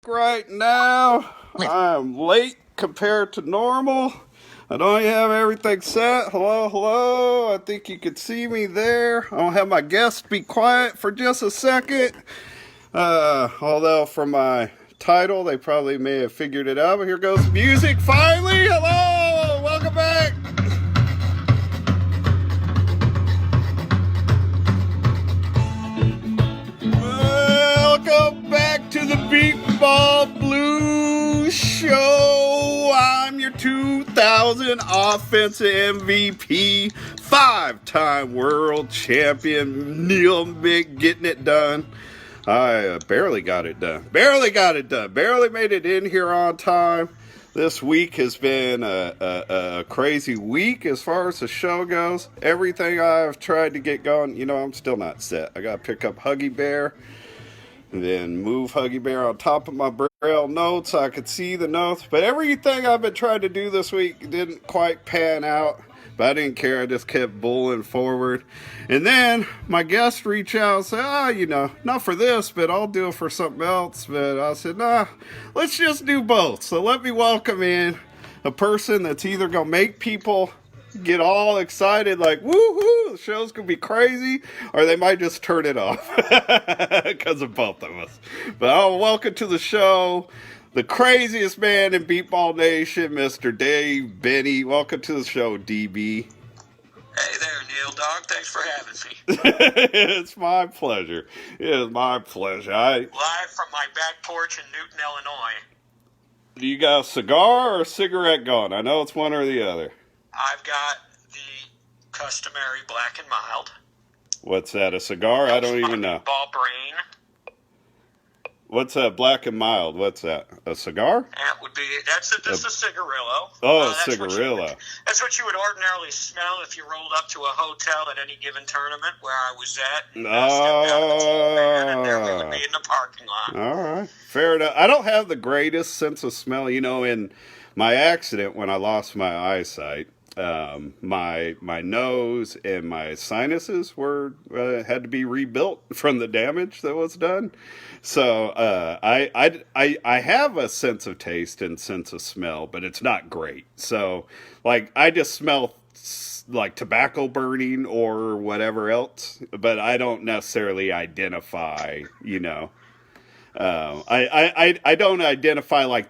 Right now, I'm late compared to normal. I don't have everything set. Hello, hello. I think you can see me there. I don't have my guests be quiet for just a second. Although from my title, they probably may have figured it out. But here goes the music. Finally, hello, welcome back. Welcome back to the Beepball Blues Show. I'm your 2000 offensive MVP, five-time world champion Neal Mc getting it done. I barely got it done. Barely got it done. Barely made it in here on time. This week has been a crazy week as far as the show goes. Everything I've tried to get going, I'm still not set. I got to pick up Huggy Bear and then move Huggy Bear on top of my braille notes so I could see the notes. But everything I've been trying to do this week didn't quite pan out. But I didn't care. I just kept bulling forward. And then my guest reached out and said, not for this, but I'll do it for something else. But I said, nah, let's just do both. So let me welcome in a person that's either going to make people get all excited like, woohoo, the show's going to be crazy, or they might just turn it off because of both of us. But welcome to the show. The craziest man in Beepball Nation, Mr. Dave Benny. Welcome to the show, DB. Hey there, Neil, dog. Thanks for having me. It's my pleasure. It is my pleasure. Live from my back porch in Newton, Illinois. Do you got a cigar or a cigarette going? I know it's one or the other. I've got the customary black and mild. What's that, a cigar? I don't even know. Beepball brain. What's that, black and mild? What's that? A cigar? That's a cigarillo. Oh, a cigarillo. That's what you would ordinarily smell if you rolled up to a hotel at any given tournament where I was at. And there would be in the parking lot. All right. Fair enough. I don't have the greatest sense of smell. In my accident when I lost my eyesight, my nose and my sinuses had to be rebuilt from the damage that was done. So I have a sense of taste and sense of smell, but it's not great. So I just smell like tobacco burning or whatever else, but I don't necessarily identify. I don't identify I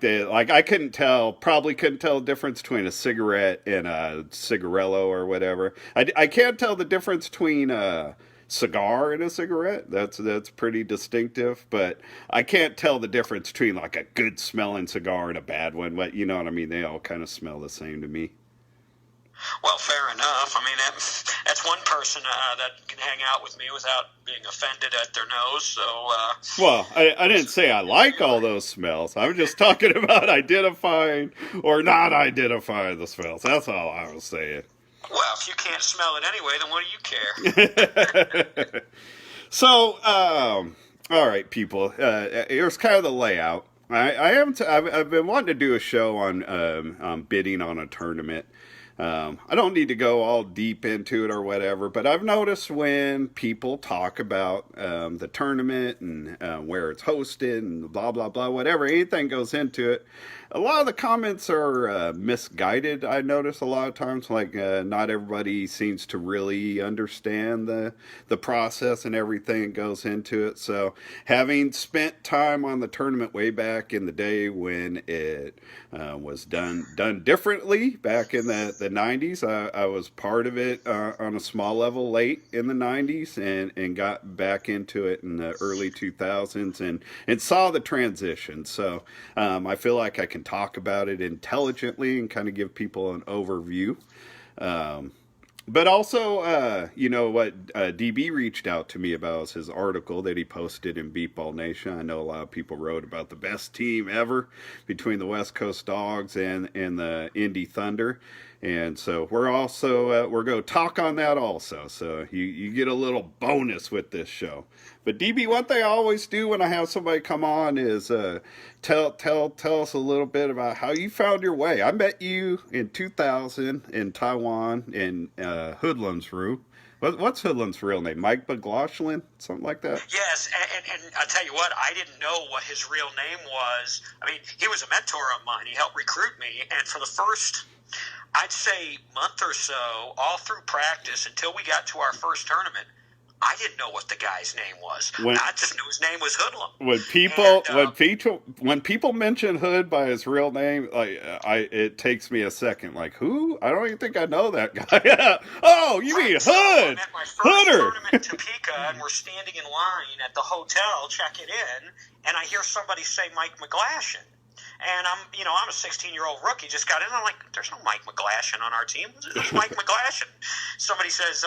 probably couldn't tell the difference between a cigarette and a cigarillo or whatever. I can't tell the difference between a cigar and a cigarette. That's pretty distinctive, but I can't tell the difference between a good smelling cigar and a bad one. But you know what I mean? They all kind of smell the same to me. Well, fair enough. I mean, that's one person that can hang out with me without being offended at their nose. So, well, I didn't say I like all those smells. I'm just talking about identifying or not identifying the smells. That's all I was saying. Well, if you can't smell it anyway, then what do you care? So, all right, people. Here's kind of the layout. I've been wanting to do a show on bidding on a tournament. I don't need to go all deep into it or whatever, but I've noticed when people talk about the tournament and where it's hosted and blah, blah, blah, whatever, anything goes into it, a lot of the comments are misguided. I notice a lot of times, not everybody seems to really understand the process and everything that goes into it. So having spent time on the tournament way back in the day when it was done differently back in the 90s, I was part of it on a small level late in the 90s and got back into it in the early 2000s and saw the transition. So I feel like I can talk about it intelligently and kind of give people an overview. But also, what DB reached out to me about was his article that he posted in Beepball Nation. I know a lot of people wrote about the best team ever between the West Coast Dogs and the Indy Thunder. And so we're going to talk on that also. So you get a little bonus with this show. But DB, one thing I always do when I have somebody come on is tell us a little bit about how you found your way. I met you in 2000 in Taiwan in Hoodlum's room. What's Hoodlum's real name? Mike McLaughlin? Something like that? Yes, and I'll tell you what, I didn't know what his real name was. I mean, he was a mentor of mine. He helped recruit me, and for the first, I'd say, month or so, all through practice until we got to our first tournament, I didn't know what the guy's name was. I just knew his name was Hoodlum. When people mention Hood by his real name, it takes me a second. Like, who? I don't even think I know that guy. Oh, you mean Hood? So I'm at my first Hooder. tournament in Topeka, and we're standing in line at the hotel checking in, and I hear somebody say Mike McGlashan. And I'm a 16-year-old rookie, just got in. I'm like, there's no Mike McGlashan on our team. Who's Mike McGlashan? Somebody says,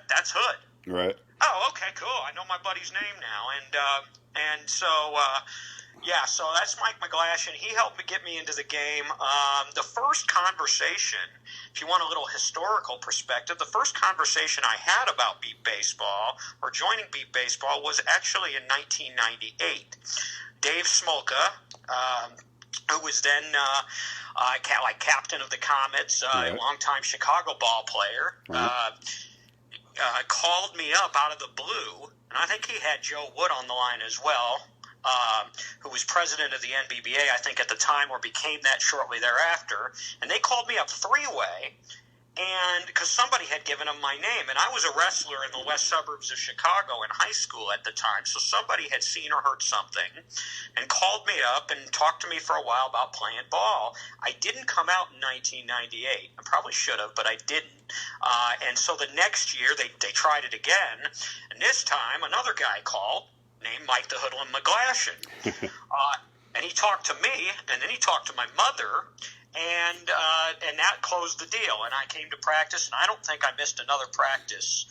that's Hood. Right. Oh, okay, cool. I know my buddy's name now, so that's Mike McGlashan. He helped me get me into the game. The first conversation, if you want a little historical perspective, the first conversation I had about beep baseball or joining beep baseball was actually in 1998. Dave Smolka, who was then captain of the Comets, a longtime Chicago ball player. Right. Called me up out of the blue, and I think he had Joe Wood on the line as well, who was president of the NBBA, I think, at the time, or became that shortly thereafter. And they called me up three-way, and because somebody had given them my name, and I was a wrestler in the west suburbs of Chicago in high school at the time, so somebody had seen or heard something and called me up and talked to me for a while about playing ball. I didn't come out in 1998. I probably should have, but I didn't. And so the next year they tried it again, and this time another guy called named Mike the Hoodlum McGlashan. And he talked to me, and then he talked to my mother, and that closed the deal. And I came to practice, and I don't think I missed another practice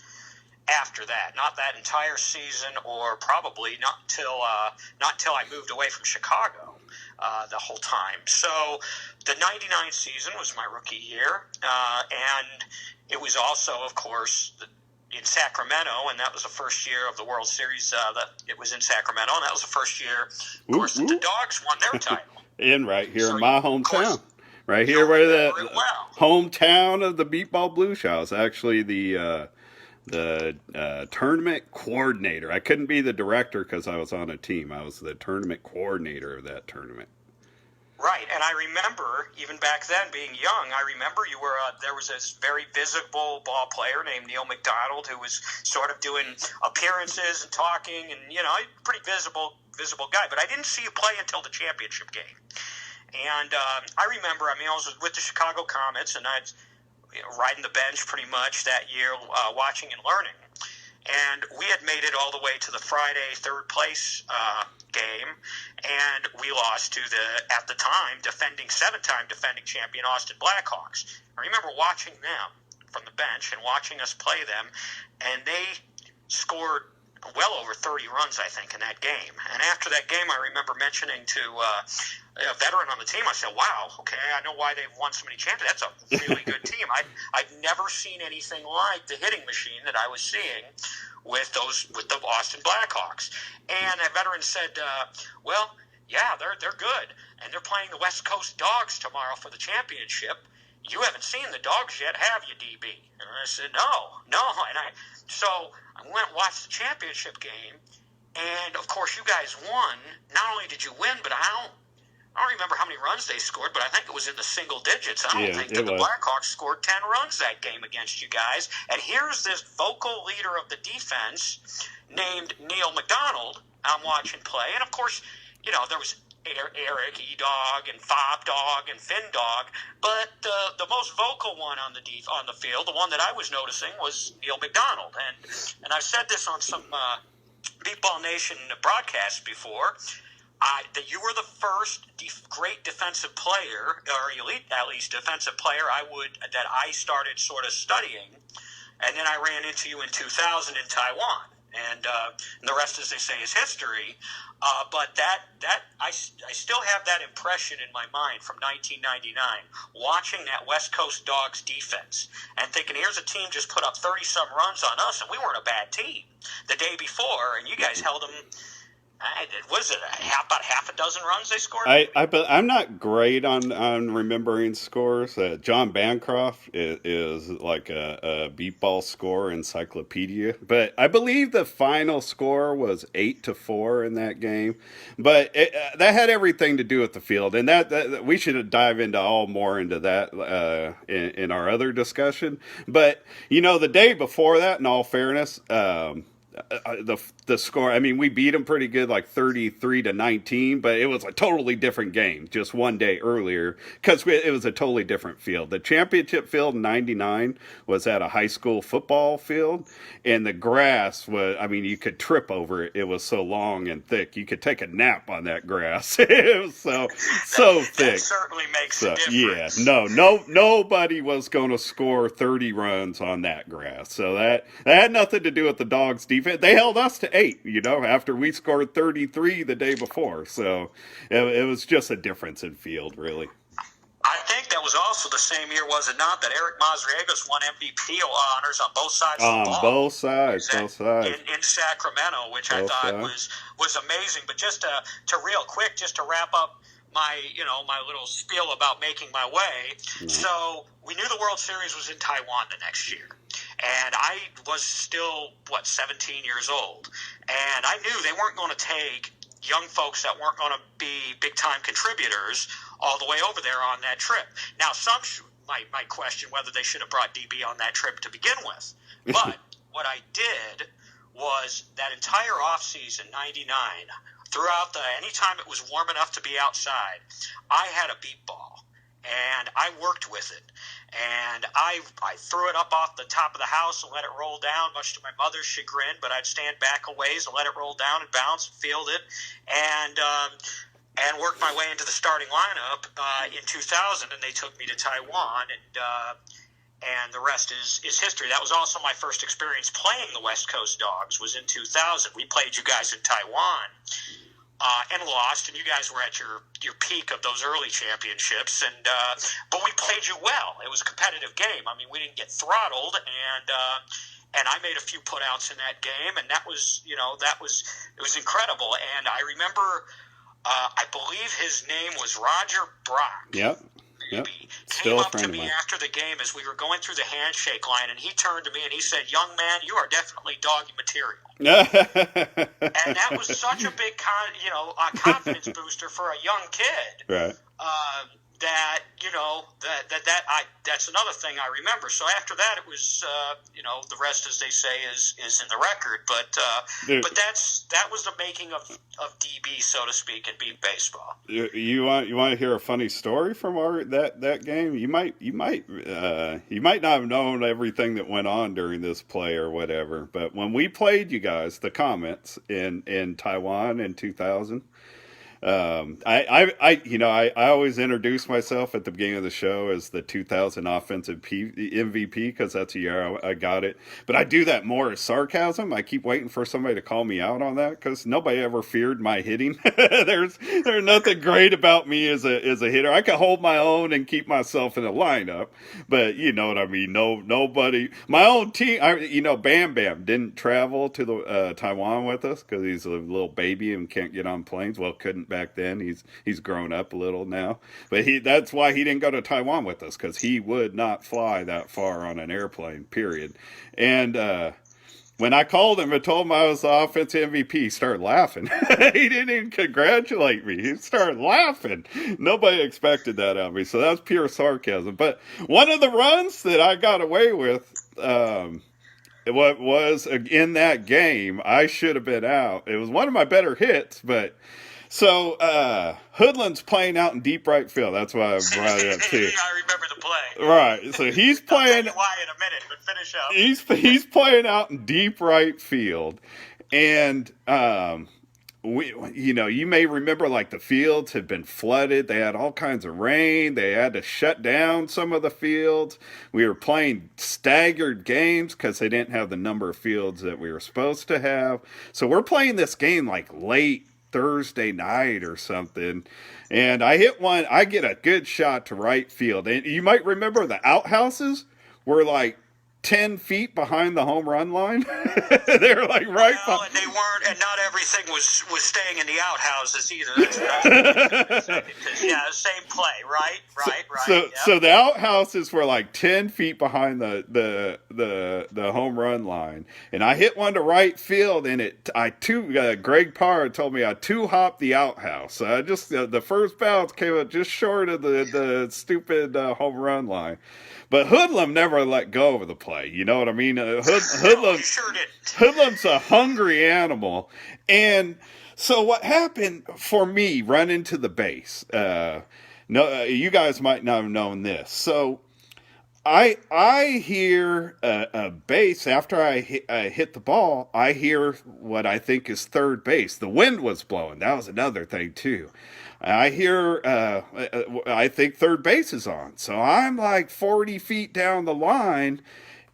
after that. Not that entire season, or probably not till I moved away from Chicago the whole time. So the '99 season was my rookie year, and it was also, of course, in Sacramento, and that was the first year of the World Series. It was in Sacramento, and that was the first year, of course, that the Dogs won their title. In my hometown. Right here where the hometown of the Beepball Blue Show. Is actually the tournament coordinator. I couldn't be the director because I was on a team. I was the tournament coordinator of that tournament. Right, and I remember, even back then, being young, I remember there was this very visible ball player named Neal McDonald who was sort of doing appearances and talking, and, pretty visible guy. But I didn't see you play until the championship game. And I remember, I was with the Chicago Comets, and I was riding the bench pretty much that year, watching and learning. And we had made it all the way to the Friday third place game, and we lost to the, at the time, seven-time defending champion Austin Blackhawks. I remember watching them from the bench and watching us play them, and they scored well over 30 runs, I think, in that game. And after that game, I remember mentioning to a veteran on the team, I said, wow, okay, I know why they've won so many championships. That's a really good team. I've never seen anything like the hitting machine that I was seeing with the Austin Blackhawks. And that veteran said, well, yeah, they're good. And they're playing the West Coast Dogs tomorrow for the championship. You haven't seen the Dogs yet, have you, DB? And I said, no. So I went and watched the championship game, and of course you guys won. Not only did you win, but I don't remember how many runs they scored, but I think it was in the single digits. I don't think that the Blackhawks scored 10 runs that game against you guys. And here's this vocal leader of the defense named Neal McDonald I'm watching play. And of course, there was Eric, E-Dog, and Fob Dog, and Finn Dog, but the most vocal one on the field, the one that I was noticing, was Neal McDonald. And I've said this on some Beepball Nation broadcasts before, that you were the first great defensive player, or elite, at least, defensive player that I started sort of studying, and then I ran into you in 2000 in Taiwan. And the rest, as they say, is history. But I still have that impression in my mind from 1999, watching that West Coast Dogs defense and thinking, here's a team just put up 30-some runs on us, and we weren't a bad team the day before, and you guys held them Was it about half a dozen runs they scored? I'm not great on remembering scores. John Bancroft is like a beepball score encyclopedia, but I believe the final score was 8-4 in that game. But that had everything to do with the field, and that we should dive into more into that in our other discussion. But the day before that, in all fairness. The score. I mean, we beat them pretty good, like 33-19, but it was a totally different game just one day earlier because it was a totally different field. The championship field in '99 was at a high school football field, and the grass was. I mean, you could trip over it. It was so long and thick. You could take a nap on that grass. It was so thick. That certainly makes a difference. Yeah, nobody was going to score 30 runs on that grass. So that had nothing to do with the Dogs' defense. They held us to 8, after we scored 33 the day before. So it was just a difference in field, really. I think that was also the same year, was it not, that Eric Mazriegas won MVP honors on both sides of the ball. Both sides. In Sacramento, which I thought was amazing. But just to real quick, just to wrap up my little spiel about making my way. Mm-hmm. So we knew the World Series was in Taiwan the next year. And I was still, 17 years old. And I knew they weren't going to take young folks that weren't going to be big-time contributors all the way over there on that trip. Now, some might question whether they should have brought DB on that trip to begin with. But what I did was that entire offseason, 99, throughout anytime it was warm enough to be outside, I had a beep ball. And I worked with it. And I threw it up off the top of the house and let it roll down, much to my mother's chagrin. But I'd stand back a ways and let it roll down and bounce and field it, and worked my way into the starting lineup in 2000. And they took me to Taiwan, and the rest is history. That was also my first experience playing the West Coast Dogs. Was in 2000. We played you guys in Taiwan. And lost, and you guys were at your peak of those early championships, but we played you well. It was a competitive game. I mean, we didn't get throttled, and I made a few putouts in that game, and it was incredible. And I remember, I believe his name was Roger Brock. Yep. Came up to me after the game as we were going through the handshake line, and he turned to me and he said, "Young man, you are definitely doggy material." And that was such a big, confidence booster for a young kid. Right. That's another thing I remember. So after that, it was, the rest, as they say, is in the record. But that was the making of DB, so to speak, in beat baseball. You want to hear a funny story from that game? You might not have known everything that went on during this play or whatever. But when we played you guys, the Comets in Taiwan in 2000. I always introduce myself at the beginning of the show as the 2000 offensive MVP because that's the year I got it. But I do that more as sarcasm. I keep waiting for somebody to call me out on that because nobody ever feared my hitting. There's nothing great about me as a hitter. I can hold my own and keep myself in a lineup, but you know what I mean. Nobody. My own team. Bam Bam didn't travel to the Taiwan with us because he's a little baby and can't get on planes. Well, couldn't back then. He's grown up a little now, but that's why he didn't go to Taiwan with us because he would not fly that far on an airplane. Period. And when I called him and told him I was the offensive MVP, he started laughing. He didn't even congratulate me. He started laughing. Nobody expected that out of me, so that's pure sarcasm. But one of the runs that I got away with. What was in that game, I should have been out. It was one of my better hits, but so Hoodlum's playing out in deep right field. That's why I brought it up too. I remember the play. Right. So he's playing. I'll tell you why in a minute, but finish up. He's playing out in deep right field, and you may remember like the fields had been flooded. They had all kinds of rain. They had to shut down some of the fields. We were playing staggered games because they didn't have the number of fields that we were supposed to have. So we're playing this game like late Thursday night or something. And I hit one. I get a good shot to right field. And you might remember the outhouses were like 10 feet behind the home run line. They're like right well, and they weren't, and not everything was staying in the outhouses either. That's yeah, same play, right. So, Yep. so the outhouses were like 10 feet behind the home run line, and I hit one to right field, and Greg Parr told me I two-hopped the outhouse. So I just the first bounce came up just short of the stupid home run line. But Hoodlum never let go of the play. You know what I mean? Hoodlum sure did. Hoodlum's a hungry animal, and so what happened for me running to the base? No, you guys might not have known this. So I hear a base after I hit the ball. I hear what I think is third base. The wind was blowing. That was another thing too. I hear I think third base is on. So I'm like 40 feet down the line,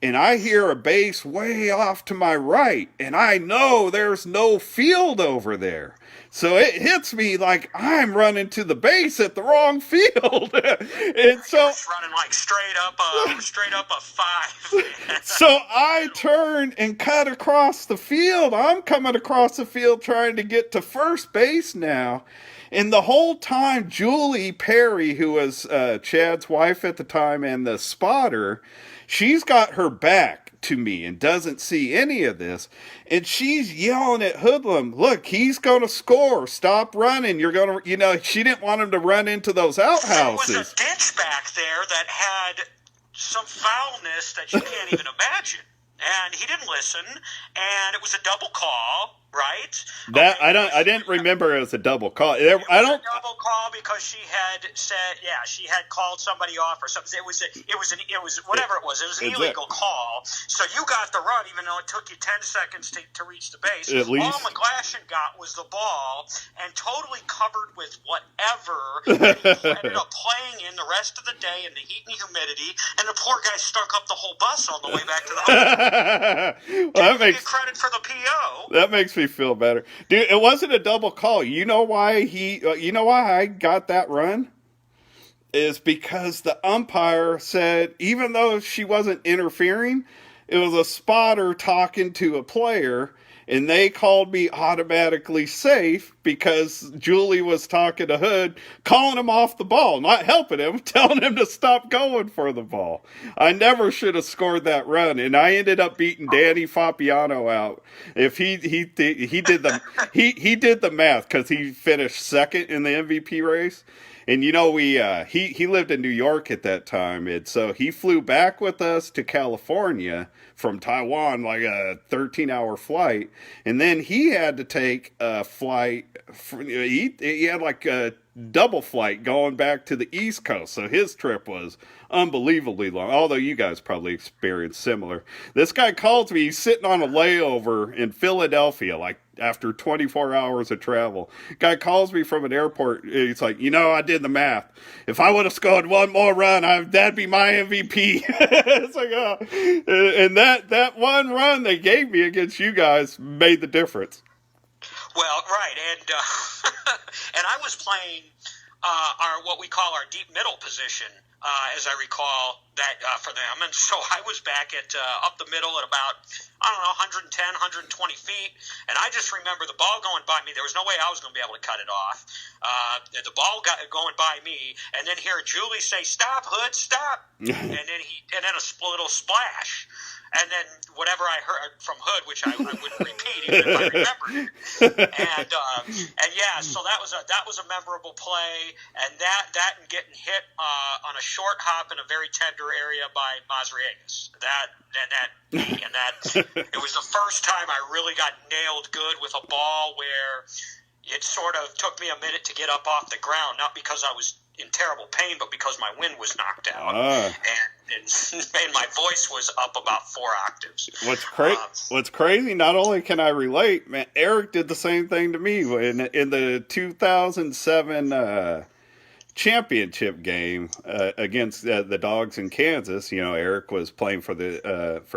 and I hear a base way off to my right, and I know there's no field over there. So it hits me like I'm running to the base at the wrong field. And so running like straight up a 5. so I turn and cut across the field. I'm coming across the field trying to get to first base now. And the whole time, Julie Perry, who was Chad's wife at the time and the spotter, she's got her back to me and doesn't see any of this. And she's yelling at Hoodlum, look, he's going to score. Stop running. You're going to, she didn't want him to run into those outhouses. There was a ditch back there that had some foulness that you can't even imagine. And he didn't listen, and it was a double call, right? That I didn't remember it was a double call. It was a double call because she had said, she had called somebody off or something. It was whatever it was. It was an illegal call. So you got the run, even though it took you 10 seconds to reach the base. At least. All McGlashan got was the ball, and totally covered with whatever. And he ended up playing in the rest of the day in the heat and humidity, and the poor guy stunk up the whole bus on the way back to the hotel. Well, that makes credit for the PO. That makes me feel better, dude. It wasn't a double call. You know why I got that run? Is because the umpire said even though she wasn't interfering, it was a spotter talking to a player. And they called me automatically safe because Julie was talking to Hood, calling him off the ball, not helping him, telling him to stop going for the ball. I never should have scored that run, and I ended up beating Danny Fabiano out. If he did the math because he finished second in the MVP race. And he lived in New York at that time, and so he flew back with us to California from Taiwan, like a 13-hour flight, and then he had to take a flight. He had like a double flight going back to the East Coast, so his trip was unbelievably long. Although you guys probably experienced similar. This guy calls me. He's sitting on a layover in Philadelphia, like after 24 hours of travel. Guy calls me from an airport. He's like, I did the math. If I would have scored one more run, that'd be my MVP. It's like, oh. And that one run they gave me against you guys made the difference. Well, right, and and I was playing what we call our deep middle position, as I recall that for them, and so I was back at up the middle at about 110, 120 feet, and I just remember the ball going by me. There was no way I was going to be able to cut it off. The ball going by me, and then hear Julie say, "Stop, Hood, stop!" and then a little splash. And then whatever I heard from Hood, which I wouldn't repeat even if I remembered it. And yeah, so that was a memorable play, and that and getting hit on a short hop in a very tender area by Mazriegas. It was the first time I really got nailed good with a ball where it sort of took me a minute to get up off the ground, not because I was in terrible pain, but because my wind was knocked out, and my voice was up about 4 octaves. What's crazy? Not only can I relate, man, Eric did the same thing to me in the 2007 championship game against the Dogs in Kansas. You know, Eric was playing for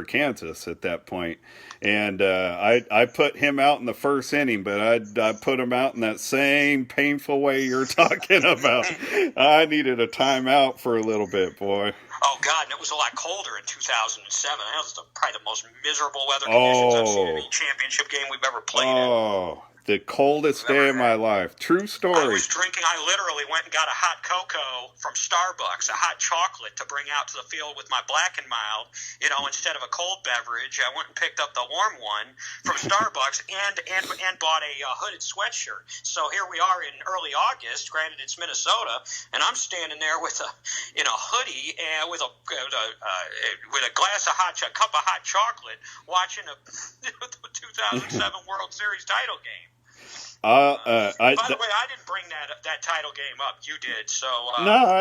Kansas at that point, and I put him out in the first inning, but I put him out in that same painful way you're talking about. I needed a timeout for a little bit, boy. Oh, God, and it was a lot colder in 2007. That was probably the most miserable weather conditions I've seen in any championship game we've ever played in. The coldest day of my life. True story. I literally went and got a hot cocoa from Starbucks, a hot chocolate to bring out to the field with my Black and Mild, instead of a cold beverage. I went and picked up the warm one from Starbucks and bought a hooded sweatshirt. So here we are in early August, granted it's Minnesota, and I'm standing there with a hoodie and with a glass of cup of hot chocolate watching the 2007 World Series title game. By the way, I didn't bring that title game up. You did, so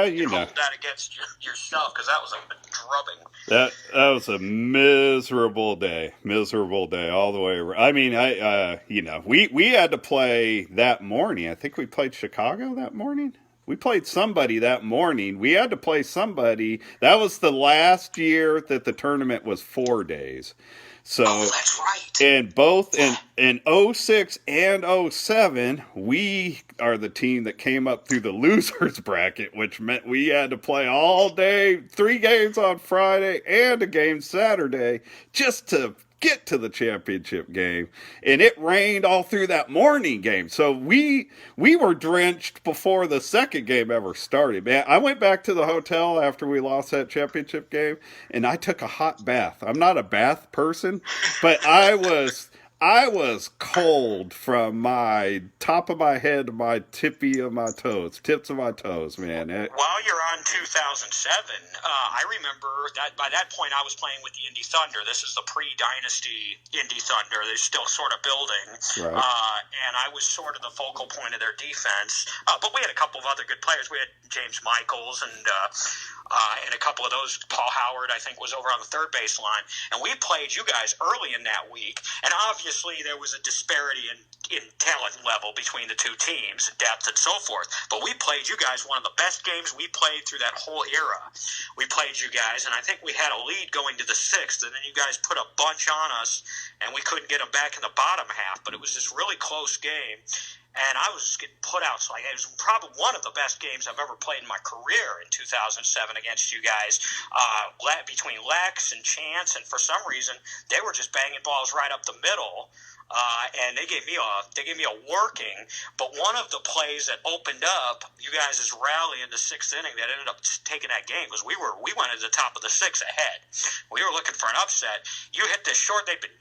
you hold that against yourself because that was a drubbing. That was a miserable day all the way around. I mean, we had to play that morning. I think we played Chicago that morning. We played somebody that morning. We had to play somebody. That was the last year that the tournament was 4 days. So, that's right. And both in 06 and 07, we are the team that came up through the losers bracket, which meant we had to play all day, 3 games on Friday and a game Saturday, just to get to the championship game. And it rained all through that morning game. So we were drenched before the second game ever started. Man, I went back to the hotel after we lost that championship game and I took a hot bath. I'm not a bath person, but I was cold from my top of my head to my tips of my toes, man. While you're on 2007, I remember that by that point I was playing with the Indy Thunder. This is the pre-dynasty Indy Thunder. They're still sort of building. Right. And I was sort of the focal point of their defense. But we had a couple of other good players. We had James Michaels and a couple of those. Paul Howard, I think, was over on the third base line. And we played you guys early in that week. And obviously there was a disparity in talent level between the two teams, depth and so forth. But we played you guys one of the best games we played through that whole era. We played you guys, and I think we had a lead going to the sixth, and then you guys put a bunch on us, and we couldn't get them back in the bottom half. But it was this really close game. And I was just getting put out. So it was probably one of the best games I've ever played in my career in 2007 against you guys, between Lex and Chance. And for some reason, they were just banging balls right up the middle. And they gave me a working. But one of the plays that opened up you guys' rally in the sixth inning that ended up taking that game was we went at the top of the sixth ahead. We were looking for an upset. You hit this short. They'd been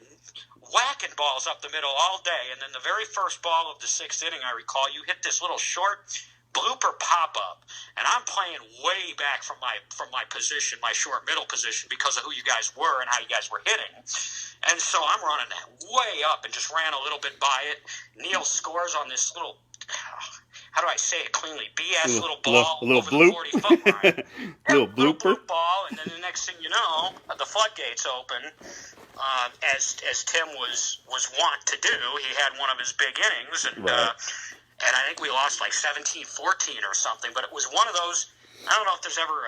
whacking balls up the middle all day, and then the very first ball of the sixth inning, I recall, you hit this little short blooper pop-up, and I'm playing way back from my position, my short middle position, because of who you guys were and how you guys were hitting. And so I'm running way up and just ran a little bit by it. Neal scores on this little, how do I say it cleanly, BS little ball over the 40-foot line. Little blooper. Little ball, and then the next thing you know, the floodgates open. As Tim was wont to do, he had one of his big innings, and right. And I think we lost like 17-14 or something. But it was one of those. I don't know if there's ever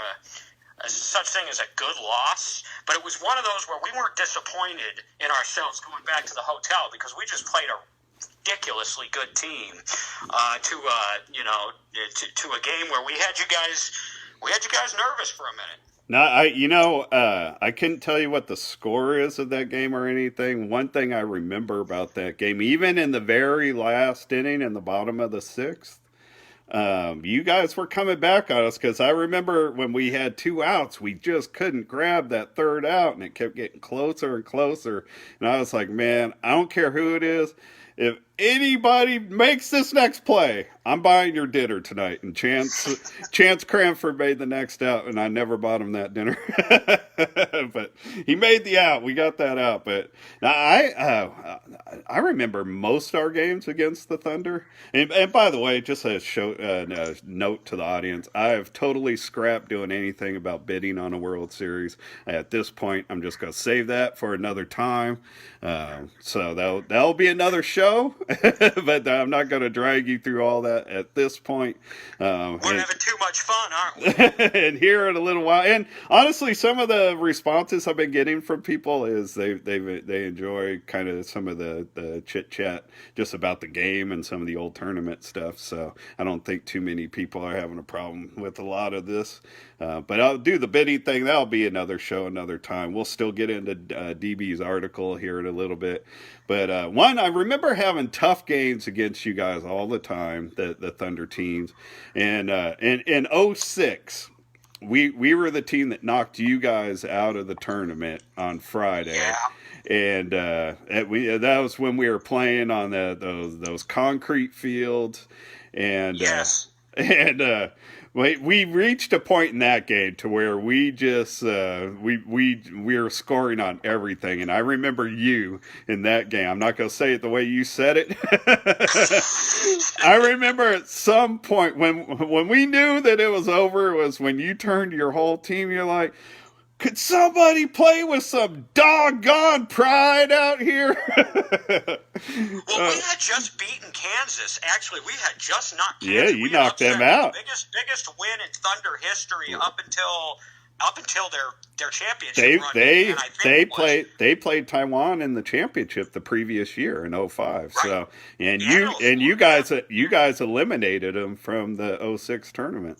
a such thing as a good loss, but it was one of those where we weren't disappointed in ourselves going back to the hotel because we just played a ridiculously good team to a game where we had you guys nervous for a minute. No, I couldn't tell you what the score is of that game or anything. One thing I remember about that game, even in the very last inning in the bottom of the sixth, you guys were coming back on us because I remember when we had 2 outs, we just couldn't grab that third out, and it kept getting closer and closer. And I was like, man, I don't care who it is. If anybody makes this next play, I'm buying your dinner tonight. And Chance Cranford made the next out, and I never bought him that dinner. But he made the out. We got that out. But now I remember most of our games against the Thunder. And by the way, just a note to the audience, I have totally scrapped doing anything about bidding on a World Series. At this point, I'm just going to save that for another time. So that'll be another show. but I'm not going to drag you through all that at this point. We're having too much fun, aren't we? And here in a little while, and honestly, some of the responses I've been getting from people is they enjoy kind of some of the chit chat just about the game and some of the old tournament stuff. So I don't think too many people are having a problem with a lot of this. But I'll do the bidding thing. That'll be another show, another time. We'll still get into DB's article here in a little bit. But one, I remember having tough games against you guys all the time, the Thunder teams. And in '06, we were the team that knocked you guys out of the tournament on Friday. Yeah. And that was when we were playing on those concrete fields. And yes. We reached a point in that game to where we just we were scoring on everything, and I remember you in that game. I'm not going to say it the way you said it. I remember at some point when we knew that it was over, it was when you turned to your whole team. You're like, could somebody play with some doggone pride out here? Well, we had just beaten Kansas. Actually, we had just knocked Kansas. Yeah, you knocked them out. Biggest win in Thunder history up until their championship run. They played Taiwan in the championship the previous year in '05. Right. So you guys eliminated them from the '06 tournament.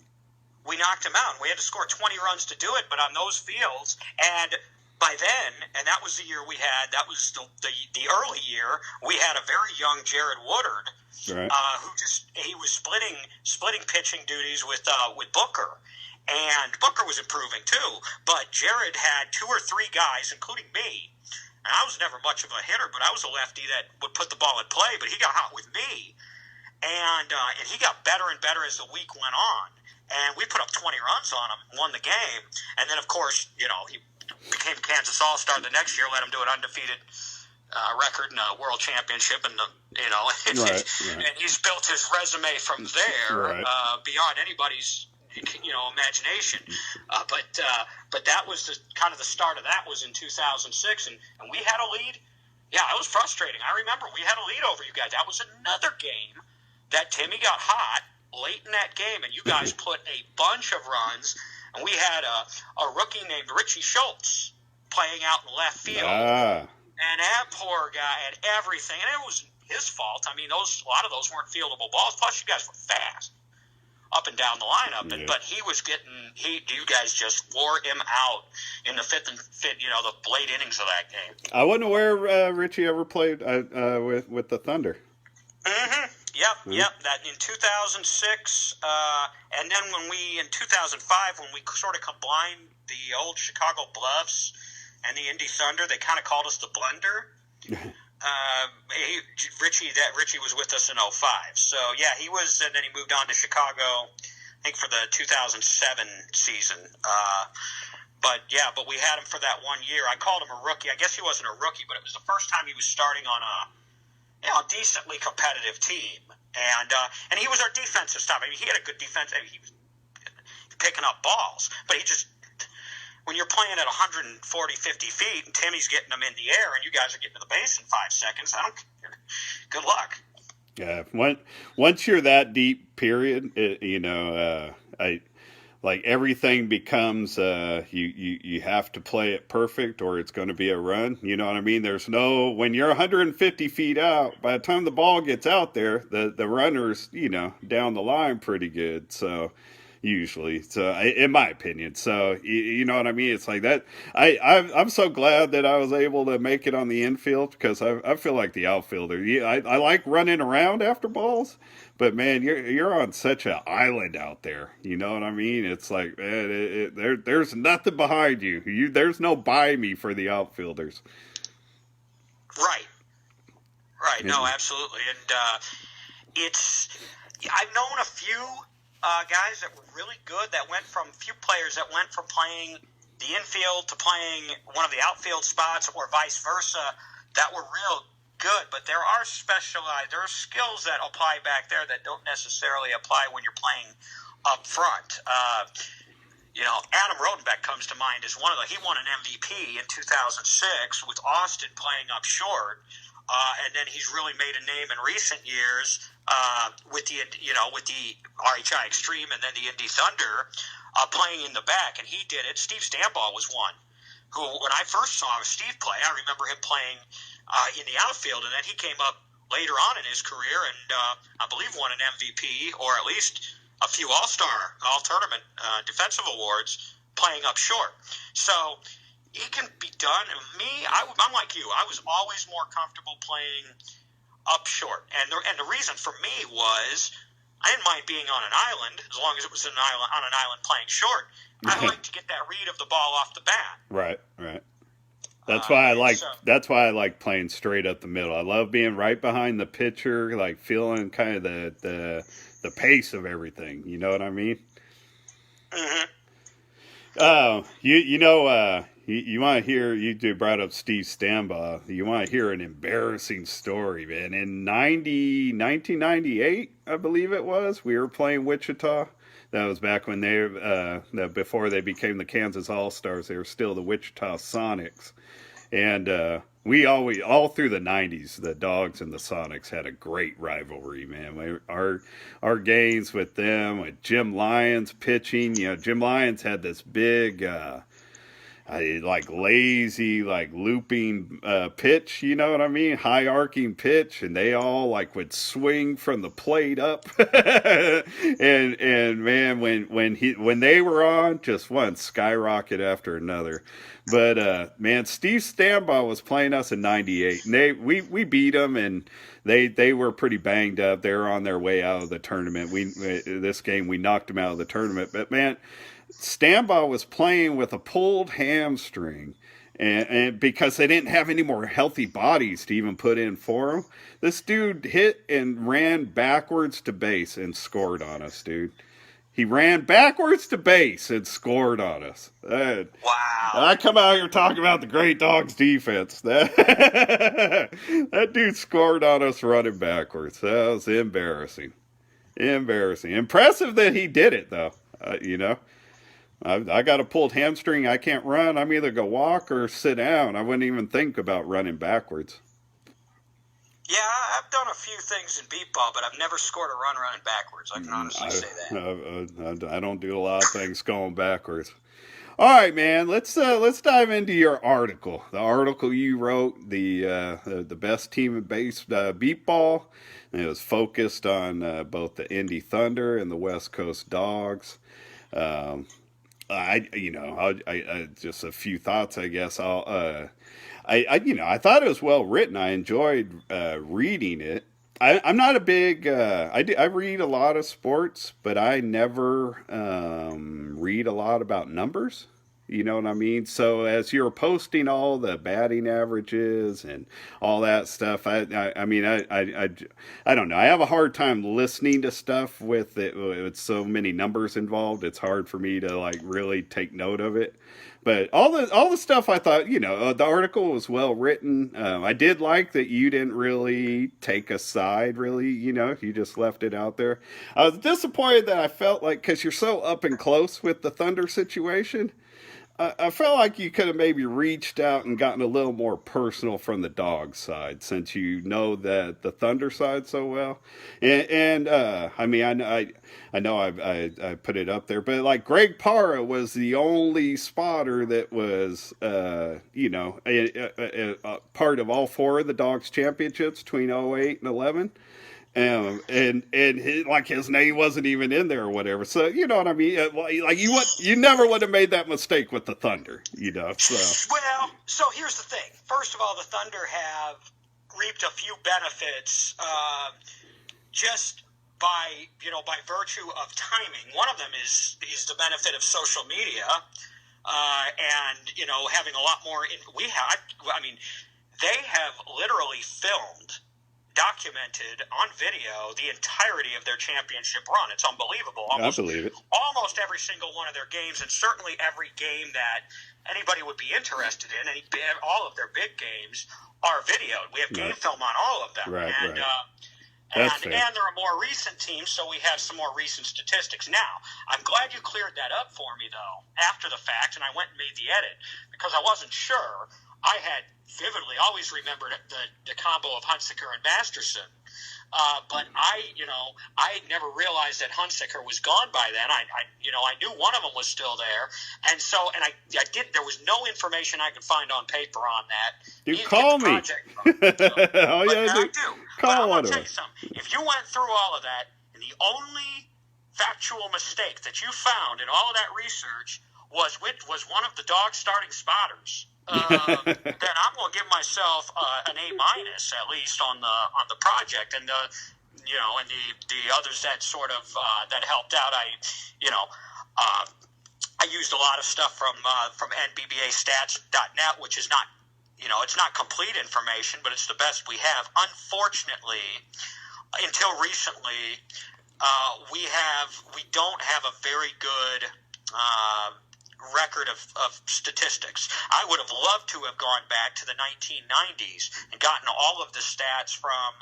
We knocked them out, and we had to score 20 runs to do it, but on those fields, and by then, and that was the year we had, that was the early year, we had a very young Jared Woodard, right. He was splitting pitching duties with Booker, and Booker was improving too, but Jared had 2 or 3 guys, including me, and I was never much of a hitter, but I was a lefty that would put the ball in play, but he got hot with me, and he got better and better as the week went on. And we put up 20 runs on him, won the game. And then, of course, he became Kansas AllStar the next year, let him do an undefeated record in a world championship. And, right. And he's built his resume from there beyond anybody's, imagination. But that was kind of the start of that was in 2006. And we had a lead. Yeah, it was frustrating. I remember we had a lead over you guys. That was another game that Timmy got hot late in that game, and you guys put a bunch of runs, and we had a rookie named Richie Schultz playing out in left field, and that poor guy had everything, and it was his fault. I mean, a lot of those weren't fieldable balls, plus you guys were fast up and down the lineup, but he was you guys just wore him out in the fifth, the late innings of that game. I wasn't aware Richie ever played with the Thunder. Mm-hmm. Yep. That in 2006, and then in 2005, when we sort of combined the old Chicago Bluffs and the Indy Thunder, they kind of called us the Blender. Richie was with us in 05. So yeah, he was, and then he moved on to Chicago, I think for the 2007 season. But we had him for that 1 year. I called him a rookie. I guess he wasn't a rookie, but it was the first time he was starting on a decently competitive team, and he was our defensive stop. I mean, he had a good defense. I mean, he was picking up balls, but when you're playing at 140, 50 feet, and Timmy's getting them in the air, and you guys are getting to the base in 5 seconds, good luck. Yeah, once you're that deep, period, like everything becomes you have to play it perfect or it's going to be a run. You know what I mean? There's when you're 150 feet out, by the time the ball gets out there, the runner's down the line pretty good. So usually, in my opinion, so you know what I mean? It's like that. I'm so glad that I was able to make it on the infield because I feel like the outfielder. I like running around after balls. But man, you're on such an island out there. You know what I mean? It's like man, there's nothing behind you. There's no by me for the outfielders. Right. No, absolutely. And I've known a few guys that were really good. Few players that went from playing the infield to playing one of the outfield spots, or vice versa. That were real good, but there are skills that apply back there that don't necessarily apply when you're playing up front. Adam Rodenbeck comes to mind as he won an MVP in 2006 with Austin playing up short. and then he's really made a name in recent years with the RHI Extreme and then the Indy Thunder, playing in the back, and he did it. Steve Stambaugh was one who, when I first saw Steve play, I remember him playing in the outfield, and then he came up later on in his career and I believe won an MVP or at least a few AllStar, all-tournament defensive awards playing up short. So it can be done. And I'm like you. I was always more comfortable playing up short. And the reason for me was I didn't mind being on an island as long as it was on an island playing short. I like to get that read of the ball off the bat. Right. That's why I like playing straight up the middle. I love being right behind the pitcher, like feeling kind of the pace of everything. You know what I mean? Mm-hmm. You want to hear, you brought up Steve Stambaugh. You want to hear an embarrassing story, man. In 1998, I believe it was, we were playing Wichita. That was back when before they became the Kansas All-Stars. They were still the Wichita Sonics. And we always, all through the 90s, the Dogs and the Sonics had a great rivalry, man. Our games with them, with Jim Lyons pitching, Jim Lyons had this big, lazy, looping pitch, you know what I mean? High arcing pitch, and they all would swing from the plate up. and man, when they were on, just one skyrocket after another. But man, Steve Stambaugh was playing us in '98, and we beat them, and they were pretty banged up. They were on their way out of the tournament. This game we knocked them out of the tournament, but man, Stambaugh was playing with a pulled hamstring, and because they didn't have any more healthy bodies to even put in for him, this dude hit and ran backwards to base and scored on us, dude. He ran backwards to base and scored on us. Wow. I come out here talking about the great Dogs defense. That dude scored on us running backwards. That was embarrassing. Impressive that he did it, though. I got a pulled hamstring. I can't run. I'm either going to walk or sit down. I wouldn't even think about running backwards. Yeah, I've done a few things in Beepball, but I've never scored a run running backwards. I can honestly say that. I don't do a lot of things going backwards. All right, man. Let's dive into your article. The article you wrote, the best team in Beepball, and it was focused on both the Indy Thunder and the West Coast Dogs. I just a few thoughts, I guess. I thought it was well written. I enjoyed reading it. I'm not a big. I read a lot of sports, but I never read a lot about numbers. You know what I mean? So as you're posting all the batting averages and all that stuff, I don't know. I have a hard time listening to stuff with it with so many numbers involved. It's hard for me to really take note of it. But all the stuff, I thought, the article was well written. I did like that you didn't really take a side, really. You just left it out there. I was disappointed that I felt like, because you're so up and close with the Thunder situation, I felt like you could have maybe reached out and gotten a little more personal from the Dog side, since you know that the Thunder side so well. And I know I put it up there, but Greg Parra was the only spotter that was a part of all four of the Dogs championships between 2008 and 2011. And his name wasn't even in there or whatever. So you know what I mean? You never would have made that mistake with the Thunder, So well, so here's the thing. First of all, the Thunder have reaped a few benefits just by virtue of timing. One of them is the benefit of social media, and having a lot more. They have literally documented on video the entirety of their championship run. It's unbelievable. I believe it. Almost every single one of their games, and certainly every game that anybody would be interested in, all of their big games are videoed. We have game film on all of them. Right. And they're a more recent team, so we have some more recent statistics. Now, I'm glad you cleared that up for me, though, after the fact, and I went and made the edit, because I wasn't sure. I had vividly always remembered the combo of Hunsaker and Masterson. But I never realized that Hunsaker was gone by then. I knew one of them was still there, and I did. There was no information I could find on paper on that. You call me. Oh yeah, I do. Call but I'm one gonna of tell you something. If you went through all of that, and the only factual mistake that you found in all of that research was one of the dog starting spotters. Then I'm going to give myself an A- at least on the project, and the others that sort of that helped out. I used a lot of stuff from NBBAstats.net, which is not it's not complete information, but it's the best we have. Unfortunately, until recently, we don't have a very good record of statistics. I would have loved to have gone back to the 1990s and gotten all of the stats from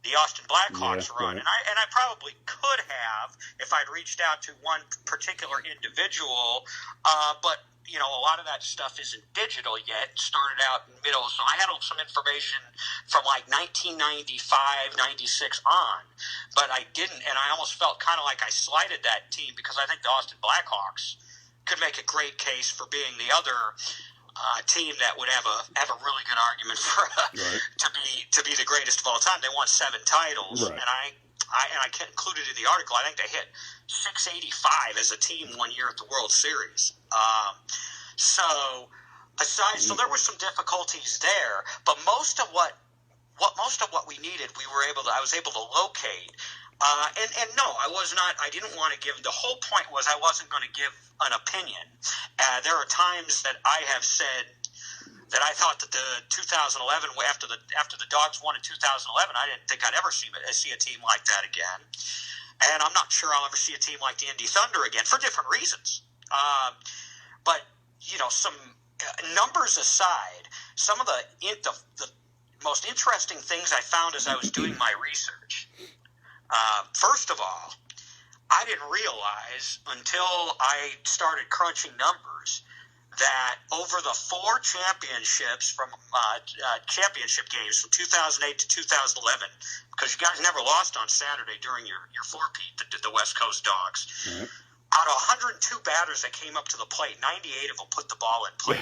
the Austin Blackhawks run, right. and I probably could have if I'd reached out to one particular individual, but a lot of that stuff isn't digital yet. It started out in middle, so I had some information from like 1995, 96 on, but I didn't, and I almost felt kind of like I slighted that team because I think the Austin Blackhawks could make a great case for being the other team that would have a really good argument for right. to be the greatest of all time. They won 7 titles, right. and I included in the article. I think they hit 685 as a team one year at the World Series. So there were some difficulties there, but most of what we needed, I was able to locate. And no, I was not. I didn't want to give. The whole point was I wasn't going to give an opinion. There are times that I have said that I thought that the 2011, after the Dogs won in 2011, I didn't think I'd ever see a team like that again. And I'm not sure I'll ever see a team like the Indy Thunder again for different reasons. But some numbers aside, some of the most interesting things I found as I was doing my research. First of all, I didn't realize until I started crunching numbers that over the 4 championships from championship games from 2008 to 2011, because you guys never lost on Saturday during your four-peat, the West Coast Dogs. Mm-hmm. Out of 102 batters that came up to the plate, 98 of them put the ball in play.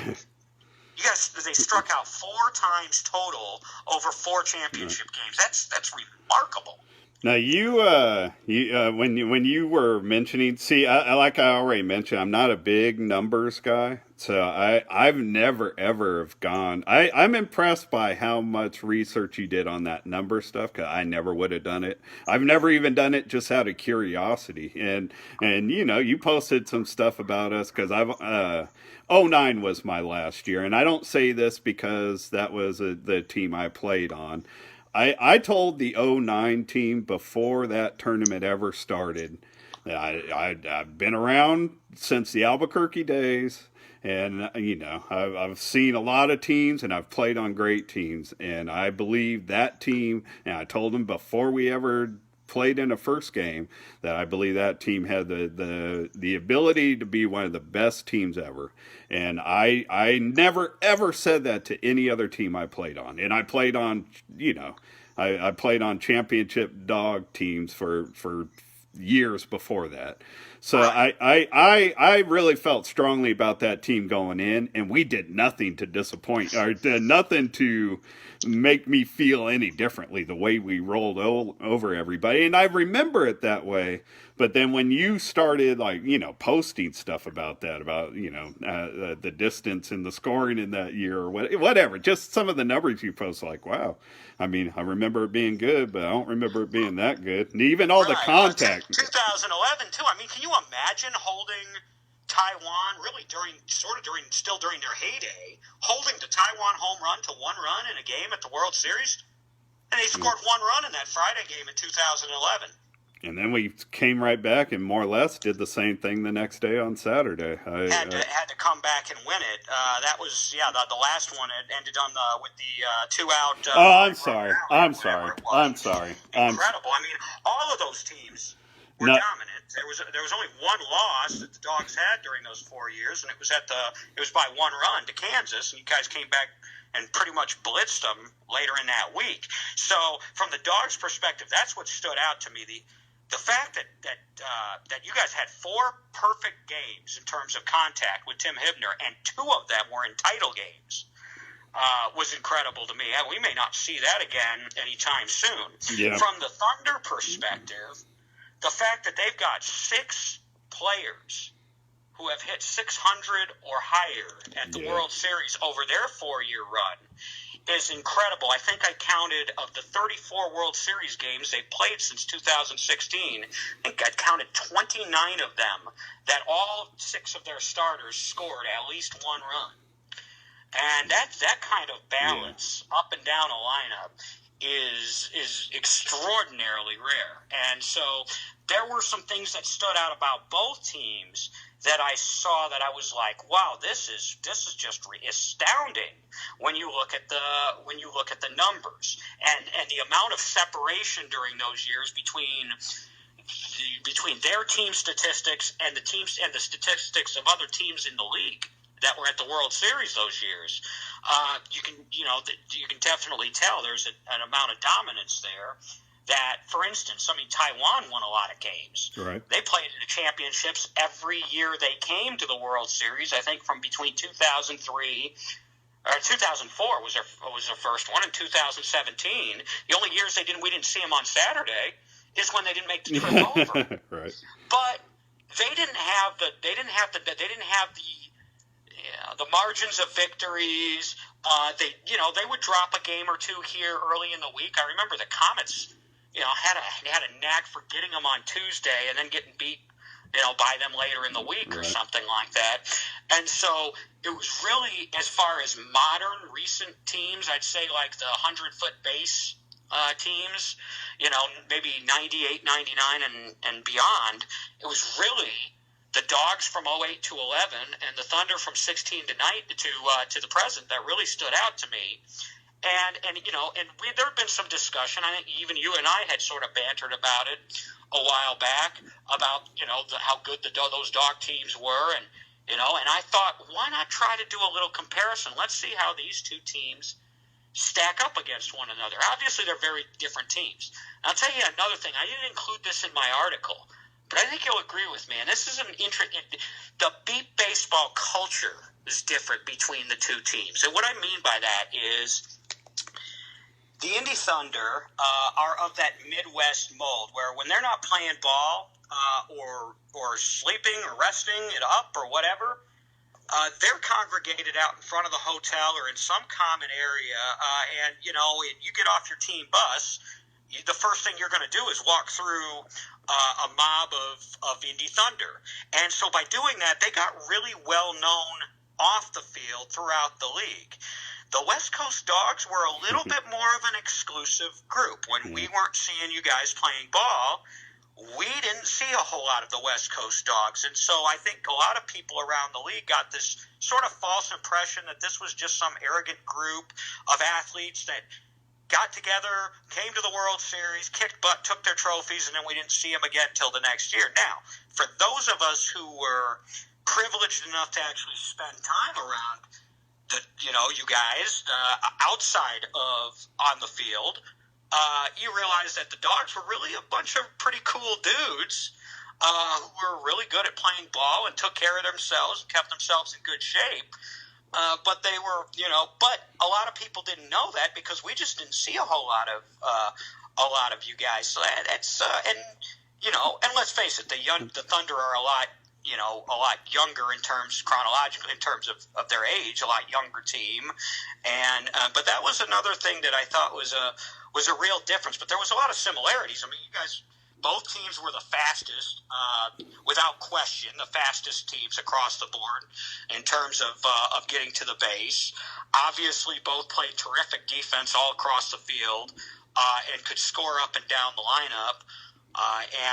They struck out 4 times total over 4 championship games. That's remarkable. Now when you were mentioning, like I already mentioned, I'm not a big numbers guy, so I've never ever have gone. I'm impressed by how much research you did on that number stuff, because I never would have done it. I've never even done it just out of curiosity, and you posted some stuff about us because I've 09 was my last year, and I don't say this because that was the team I played on. I told the 09 team before that tournament ever started that I've been around since the Albuquerque days, and I've seen a lot of teams, and I've played on great teams, and I believe that team, and I told them before we ever played in a first game that I believe that team had the ability to be one of the best teams ever. And I never ever said that to any other team I played on. And I played on, I played on championship dog teams for years before that. So I really felt strongly about that team going in, and we did nothing to disappoint, or did nothing to make me feel any differently the way we rolled over everybody. And I remember it that way. But then when you started, posting stuff about that, about, the distance and the scoring in that year or whatever, just some of the numbers you post, wow. I mean, I remember it being good, but I don't remember it being that good. And even all the contact. 2011, too. I mean, can you imagine holding Taiwan still during their heyday, holding the Taiwan home run to 1 run in a game at the World Series? And they scored 1 run in that Friday game in 2011. And then we came right back and more or less did the same thing the next day on Saturday. Had to come back and win it. That was the last one. It ended with the 2-out. I'm sorry. Incredible. I mean, all of those teams. were dominant. There was only one loss that the Dogs had during those 4 years, and it was by 1 run to Kansas, and you guys came back and pretty much blitzed them later in that week. So from the Dogs' perspective, that's what stood out to me. The fact that you guys had 4 perfect games in terms of contact with Tim Hibner, and 2 of them were in title games, was incredible to me. We may not see that again anytime soon. Yeah. From the Thunder perspective, the fact that they've got 6 players who have hit 600 or higher at the World Series over their 4-year run is incredible. I think I counted of the 34 World Series games they've played since 2016, I think I counted 29 of them that all 6 of their starters scored at least 1 run. And that kind of balance up and down a lineup is extraordinarily rare. And so there were some things that stood out about both teams that I saw that I was like, wow, this is just astounding when you look at the numbers and the amount of separation during those years between their team statistics and the statistics of other teams in the league that were at the World Series those years. You can definitely tell there's an amount of dominance there. That, for instance, Taiwan won a lot of games. Right. They played in the championships every year they came to the World Series. I think from between 2003 or 2004 was their first one, and 2017. The only years we didn't see them on Saturday is when they didn't make the trip over. Right. But they didn't have the margins of victories. They would drop a game or 2 here early in the week. I remember the Comets, had a knack for getting them on Tuesday and then getting beat, by them later in the week or something like that. And so it was really, as far as modern recent teams, I'd say like the 100-foot base teams, maybe 98, 99 and beyond. It was really the Dogs from 08 to 11 and the Thunder from 16 to the present that really stood out to me. And there had been some discussion. I think even you and I had sort of bantered about it a while back about how good those Dog teams were, and I thought, why not try to do a little comparison? Let's see how these 2 teams stack up against one another. Obviously, they're very different teams. And I'll tell you another thing. I didn't include this in my article, but I think you'll agree with me. And this is the beep baseball culture is different between the 2 teams. And what I mean by that is the Indy Thunder are of that Midwest mold where when they're not playing ball or sleeping or resting it up or whatever, they're congregated out in front of the hotel or in some common area, and you get off your team bus, the first thing you're going to do is walk through a mob of Indy Thunder. And so by doing that, they got really well known off the field throughout the league. The West Coast Dogs were a little bit more of an exclusive group. When we weren't seeing you guys playing ball, we didn't see a whole lot of the West Coast Dogs. And so I think a lot of people around the league got this sort of false impression that this was just some arrogant group of athletes that got together, came to the World Series, kicked butt, took their trophies, and then we didn't see them again until the next year. Now, for those of us who were privileged enough to actually spend time around you guys outside of on the field, you realize that the Dogs were really a bunch of pretty cool dudes who were really good at playing ball and took care of themselves and kept themselves in good shape. But they were, but a lot of people didn't know that because we just didn't see a whole lot of you guys. So that's and let's face it, the Thunder are a lot younger in terms chronologically, in terms of their age, a lot younger team. And but that was another thing that I thought was a real difference. But there was a lot of similarities. I mean, you guys, both teams were the fastest, without question, the fastest teams across the board in terms of getting to the base. Obviously, both played terrific defense all across the field and could score up and down the lineup,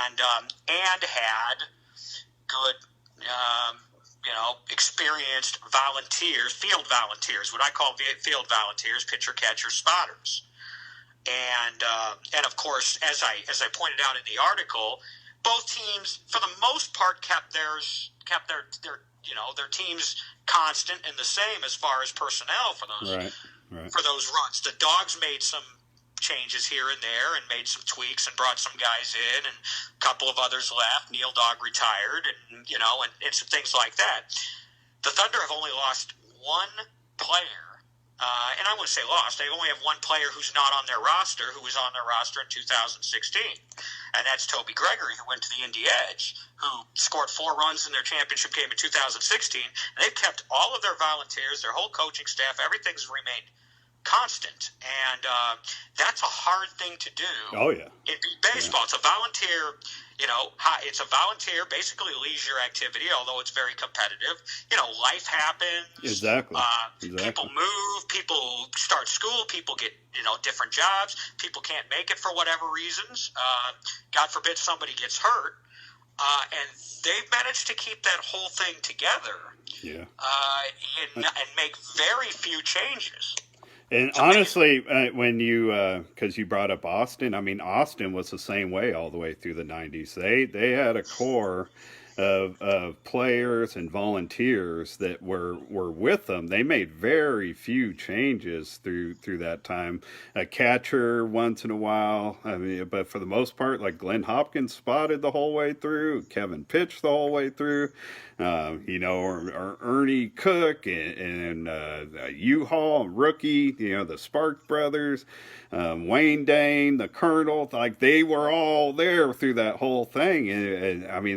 and had good, experienced volunteers, field volunteers, what I call field volunteers, pitcher, catcher, spotters. And of course, as I pointed out in the article, both teams, for the most part, kept their teams constant and the same as far as personnel for those for those runs. The Dogs made some changes here and there and made some tweaks and brought some guys in, and a couple of others left. Neal Dog retired, and some things like that. The Thunder have only lost one player. And I wouldn't say lost. They only have one player who's not on their roster, who was on their roster in 2016. And that's Toby Gregory, who went to the Indy Edge, who scored 4 runs in their championship game in 2016. And they've kept all of their volunteers, their whole coaching staff, everything's remained constant. And that's a hard thing to do. Oh, yeah. In baseball, it's a volunteer. It's a volunteer, basically leisure activity, although it's very competitive. Life happens. Exactly. People move. People start school. People get, different jobs. People can't make it for whatever reasons. God forbid somebody gets hurt. And they've managed to keep that whole thing together. Yeah. And make very few changes. And honestly, when because you brought up Austin, I mean, Austin was the same way all the way through the 90s. They had a core of players and volunteers that were with them. They made very few changes through that time. A catcher once in a while, I mean, but for the most part, like Glenn Hopkins spotted the whole way through. Kevin pitched the whole way through. Or Ernie Cook and U-Haul, rookie, the Spark brothers, Wayne Dane, the Colonel, like they were all there through that whole thing. And I mean,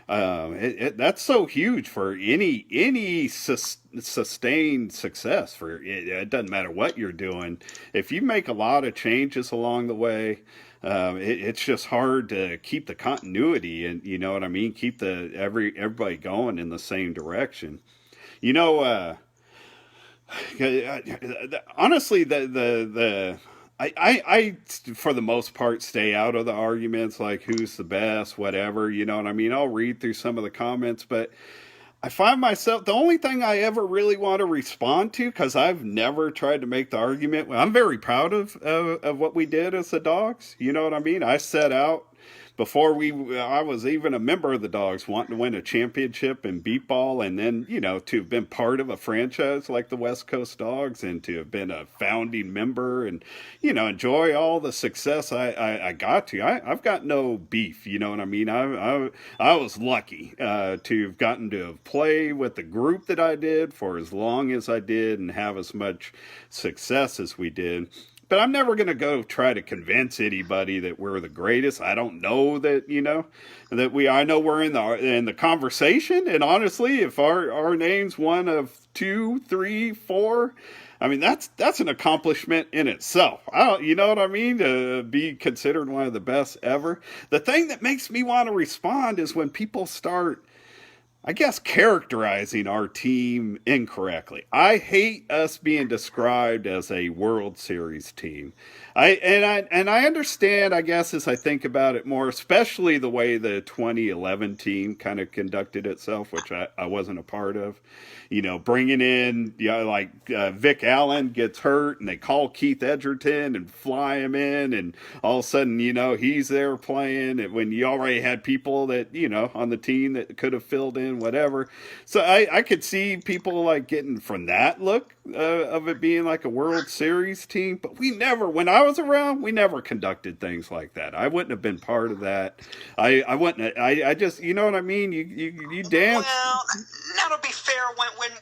that's so huge for any sustained success. For it doesn't matter what you're doing. If you make a lot of changes along the way, it's just hard to keep the continuity, and you know what I mean. Keep everybody going in the same direction. Honestly, I for the most part stay out of the arguments like who's the best, whatever. You know what I mean. I'll read through some of the comments, but I find myself, the only thing I ever really want to respond to, because I've never tried to make the argument. I'm very proud of what we did as the Dogs. You know what I mean? I set out before I was even a member of the Dogs, wanting to win a championship in Beepball, and then, to have been part of a franchise like the West Coast Dogs, and to have been a founding member, and, enjoy all the success I got to. I've got no beef, you know what I mean? I was lucky to have gotten to play with the group that I did for as long as I did and have as much success as we did. But I'm never going to go try to convince anybody that we're the greatest. I don't know that, I know we're in the conversation. And honestly, if our name's one of 2, 3, 4, I mean, that's an accomplishment in itself. You know what I mean? To be considered one of the best ever. The thing that makes me want to respond is when people start, I guess, characterizing our team incorrectly. I hate us being described as a World Series team. I understand, I guess, as I think about it more, especially the way the 2011 team kind of conducted itself, which I wasn't a part of. Bringing in, Vic Allen gets hurt and they call Keith Edgerton and fly him in, and all of a sudden, he's there playing, and when you already had people that, on the team that could have filled in, whatever. So I could see people getting from that look of it being like a World Series team, but when I was around, we never conducted things like that. I wouldn't have been part of that. I wouldn't. I just, you know what I mean? You dance. Well, now to be fair,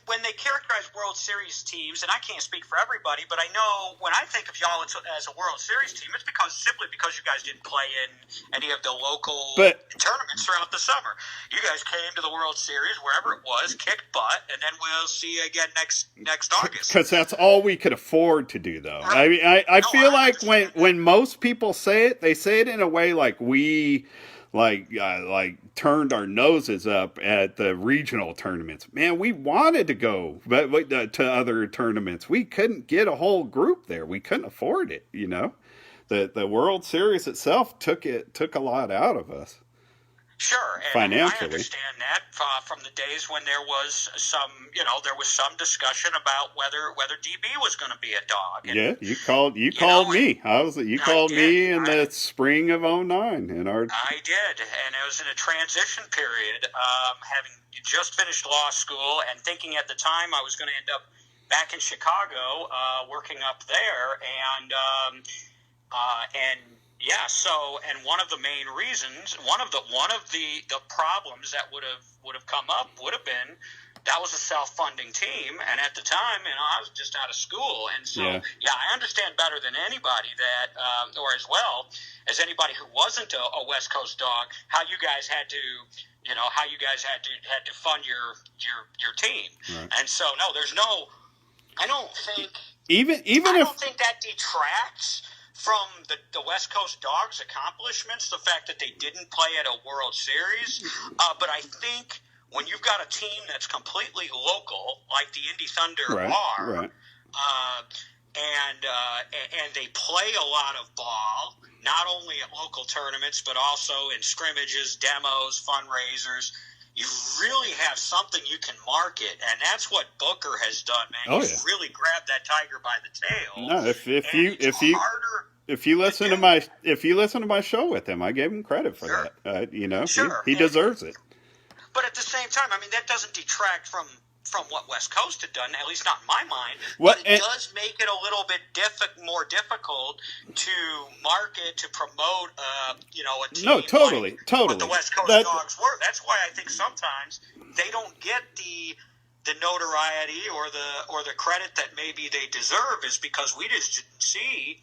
when they characterize World Series teams, and I can't speak for everybody, but I know when I think of y'all as a World Series team, it's simply because you guys didn't play in any of the local tournaments throughout the summer. You guys came to the World Series, wherever it was, kicked butt, and then we'll see you again next August. Because that's all we could afford to do, though. Right. I mean, I feel like when most people say it, they say it in a way like we turned our noses up at the regional tournaments. Man, we wanted to go to other tournaments. We couldn't get a whole group there. We couldn't afford it. The World Series itself took a lot out of us. Sure, and I financially. understand that from the days when there was some discussion about whether DB was going to be a dog. And, Yeah, you called and me. You I called did. me in the spring of '09 in our. I did, and it was in a transition period, having just finished law school and thinking at the time I was going to end up back in Chicago, working up there, and yeah. So, and one of the main reasons, one of the problems that would have come up would have been that was a self-funding team, and at the time, I was just out of school, and so yeah I understand better than anybody that, or as well as anybody who wasn't a West Coast dog, how you guys had to. How you guys had to fund your team, Right. and so no, there's no. I don't think I don't think that detracts from the West Coast Dogs' accomplishments, the fact that they didn't play at a World Series. But I think when you've got a team that's completely local, like the Indy Thunder are, right. And they play a lot of ball, not only at local tournaments, but also in scrimmages, demos, fundraisers. You really have something you can market, and that's what Booker has done, man. He's really grabbed that tiger by the tail. No, if you listen to my show with him, I gave him credit for that. He deserves it. But at the same time, that doesn't detract from what West Coast had done, at least not in my mind. But it does make it a little bit more difficult to market, to promote, a team. No, totally. What the West Coast Dogs were. That's why I think sometimes they don't get the notoriety or the credit that maybe they deserve, is because we just didn't see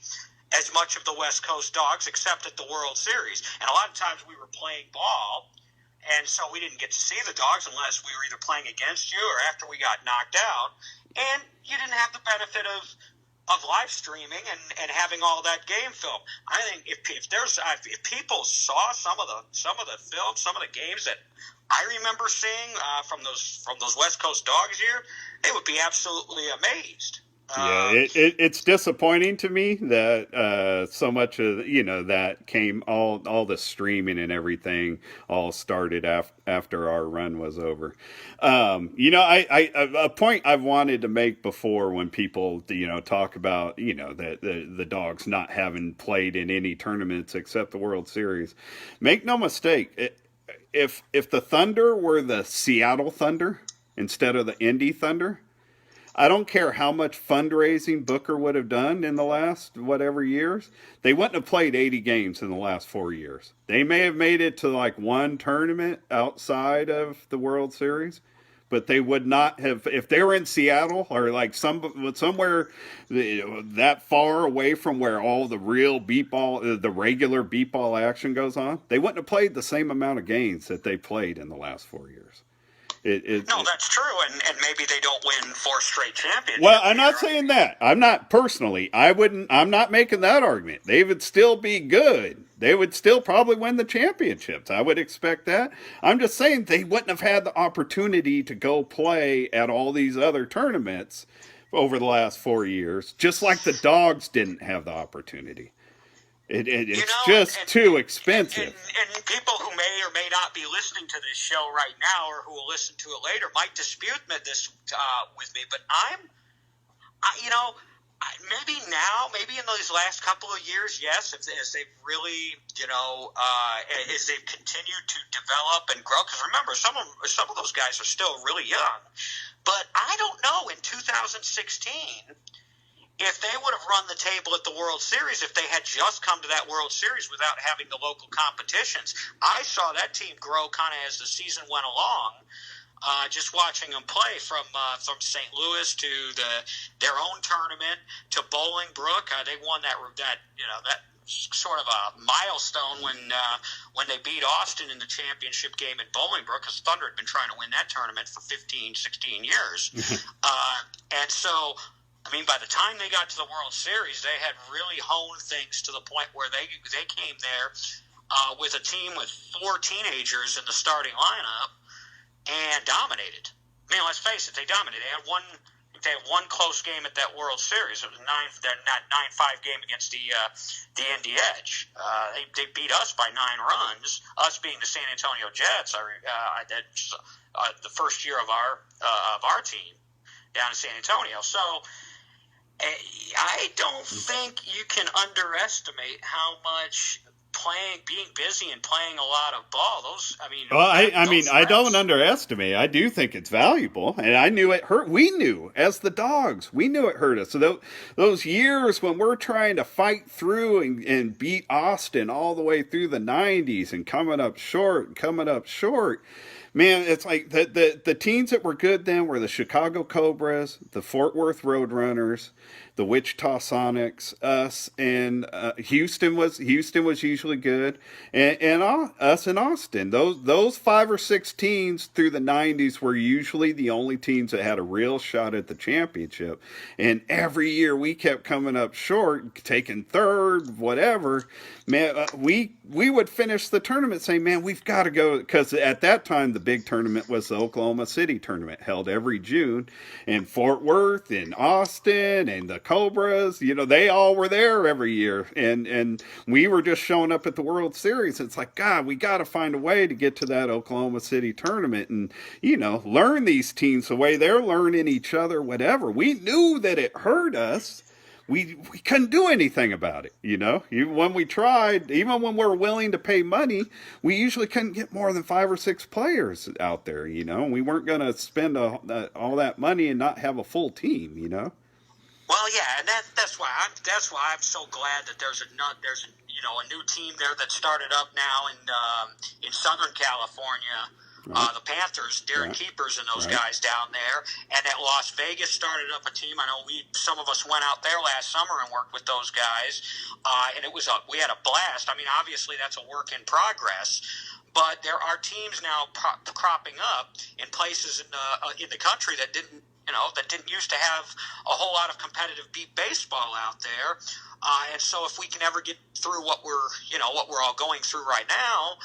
as much of the West Coast Dogs except at the World Series. And a lot of times we were playing ball, and so we didn't get to see the Dogs unless we were either playing against you or after we got knocked out. And you didn't have the benefit of live streaming and having all that game film. I think if people saw some of the film, some of the games that I remember seeing from those West Coast Dogs here, they would be absolutely amazed. It's disappointing to me that so much of that came, all the streaming and everything all started after our run was over. A point I've wanted to make before, when people talk about the Dogs not having played in any tournaments except the World Series. Make no mistake, if the Thunder were the Seattle Thunder instead of the Indy Thunder, I don't care how much fundraising Booker would have done in the last whatever years, they wouldn't have played 80 games in the last 4 years. They may have made it to like one tournament outside of the World Series, but they would not have, if they were in Seattle or like somewhere that far away from where all the real beepball, the regular beepball action goes on, they wouldn't have played the same amount of games that they played in the last 4 years. That's true, and maybe they don't win 4 straight championships. Well, I'm not saying that. I'm not personally. I'm not making that argument. They would still be good. They would still probably win the championships. I would expect that. I'm just saying they wouldn't have had the opportunity to go play at all these other tournaments over the last 4 years, just like the Dogs didn't have the opportunity. It's too expensive. And people who may or may not be listening to this show right now, or who will listen to it later, might dispute this with me. But maybe now, maybe in those last couple of years, yes, as they've really, as they've continued to develop and grow. Because remember, some of those guys are still really young. But I don't know, in 2016, if they would have run the table at the World Series, if they had just come to that World Series without having the local competitions. I saw that team grow kind of as the season went along, just watching them play from St. Louis to their own tournament to Bolingbrook. They won that sort of a milestone when they beat Austin in the championship game at Bolingbrook, because Thunder had been trying to win that tournament for 15, 16 years. And so, by the time they got to the World Series, they had really honed things to the point where they came there with a team with 4 teenagers in the starting lineup and dominated. Let's face it, they dominated. They had one they had one close game at that World Series. It was that 9-5 game against the Indy Edge. They beat us by 9 runs. Us being the San Antonio Jets. The first year of our team down in San Antonio. So I don't think you can underestimate how much being busy and playing a lot of ball. I don't underestimate. I do think it's valuable, and I knew it hurt. We knew as the dogs, we knew it hurt us. So those years when we're trying to fight through and beat Austin all the way through the 90s and coming up short. Man, it's like the teams that were good then were the Chicago Cobras, the Fort Worth Roadrunners, the Wichita Sonics, us, and Houston was usually good, and us and Austin. Those 5 or 6 teams through the 90s were usually the only teams that had a real shot at the championship. And every year we kept coming up short, taking third, whatever. Man, we would finish the tournament saying, man, we've got to go, because at that time the big tournament was the Oklahoma City tournament, held every June, and Fort Worth and Austin and the Cobras, they all were there every year, and we were just showing up at the World Series. It's like, God, we got to find a way to get to that Oklahoma City tournament and learn these teams the way they're learning each other, whatever. We knew that it hurt us. We couldn't do anything about it, When we tried, even when we were willing to pay money, we usually couldn't get more than 5 or 6 players out there, We weren't going to spend all that money and not have a full team, Well, yeah, and that's why I'm so glad that there's a new team there that started up now in Southern California. Right. The Panthers, Darren Keepers and those guys down there, and at Las Vegas started up a team. I know some of us went out there last summer and worked with those guys, and we had a blast. I mean, obviously that's a work in progress, but there are teams now cropping up in places in the country that didn't used to have a whole lot of competitive beat baseball out there, and so if we can ever get through what we're all going through right now.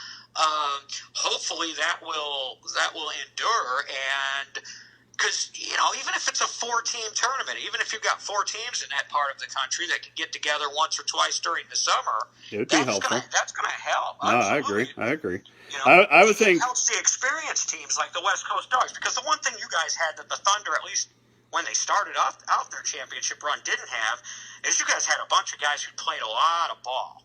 Hopefully that will endure, and because even if it's a 4-team tournament, even if you've got 4 teams in that part of the country that can get together once or twice during the summer, it would be helpful. That's going to help. No, Absolutely. I agree. I would think it helps the experienced teams like the West Coast Dogs, because the one thing you guys had that the Thunder, at least when they started out their championship run, didn't have, is you guys had a bunch of guys who played a lot of ball.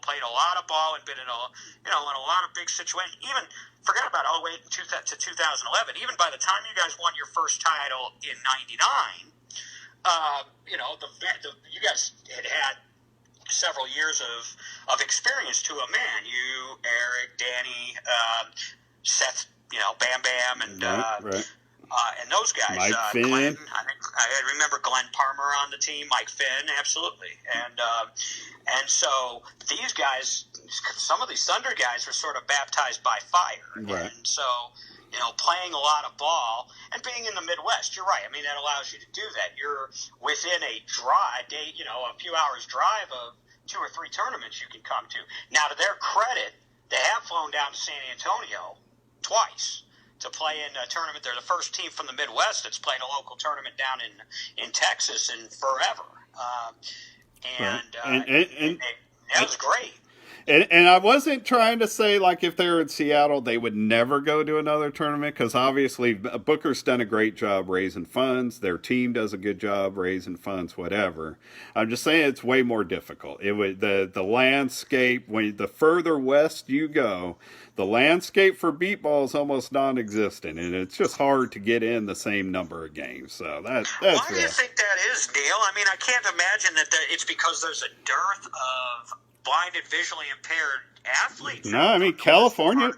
Played a lot of ball and been in a lot of big situations. Even forget about all the way to 2011. Even by the time you guys won your first title in '99, you guys had several years of experience to a man. You, Eric, Danny, Seth, Bam Bam, and and those guys. Mike Finn. Glenn, I remember Glenn Parmer on the team. Mike Finn, absolutely. And so these guys, some of these Thunder guys were sort of baptized by fire. Right. And so, playing a lot of ball and being in the Midwest, you're right. I mean, that allows you to do that. You're within a few hours drive of 2 or 3 tournaments you can come to. Now, to their credit, they have flown down to San Antonio twice to play in a tournament. They're the first team from the Midwest that's played a local tournament down in Texas in forever. That was great. And I wasn't trying to say, like, if they're in Seattle, they would never go to another tournament, because obviously Booker's done a great job raising funds. Their team does a good job raising funds, whatever. I'm just saying it's way more difficult. The landscape, the further west you go, the landscape for beepball is almost non-existent, and it's just hard to get in the same number of games. So that's why do you think that is, Neal? I mean, I can't imagine that it's because there's a dearth of blinded, visually impaired athletes. No, I mean, California's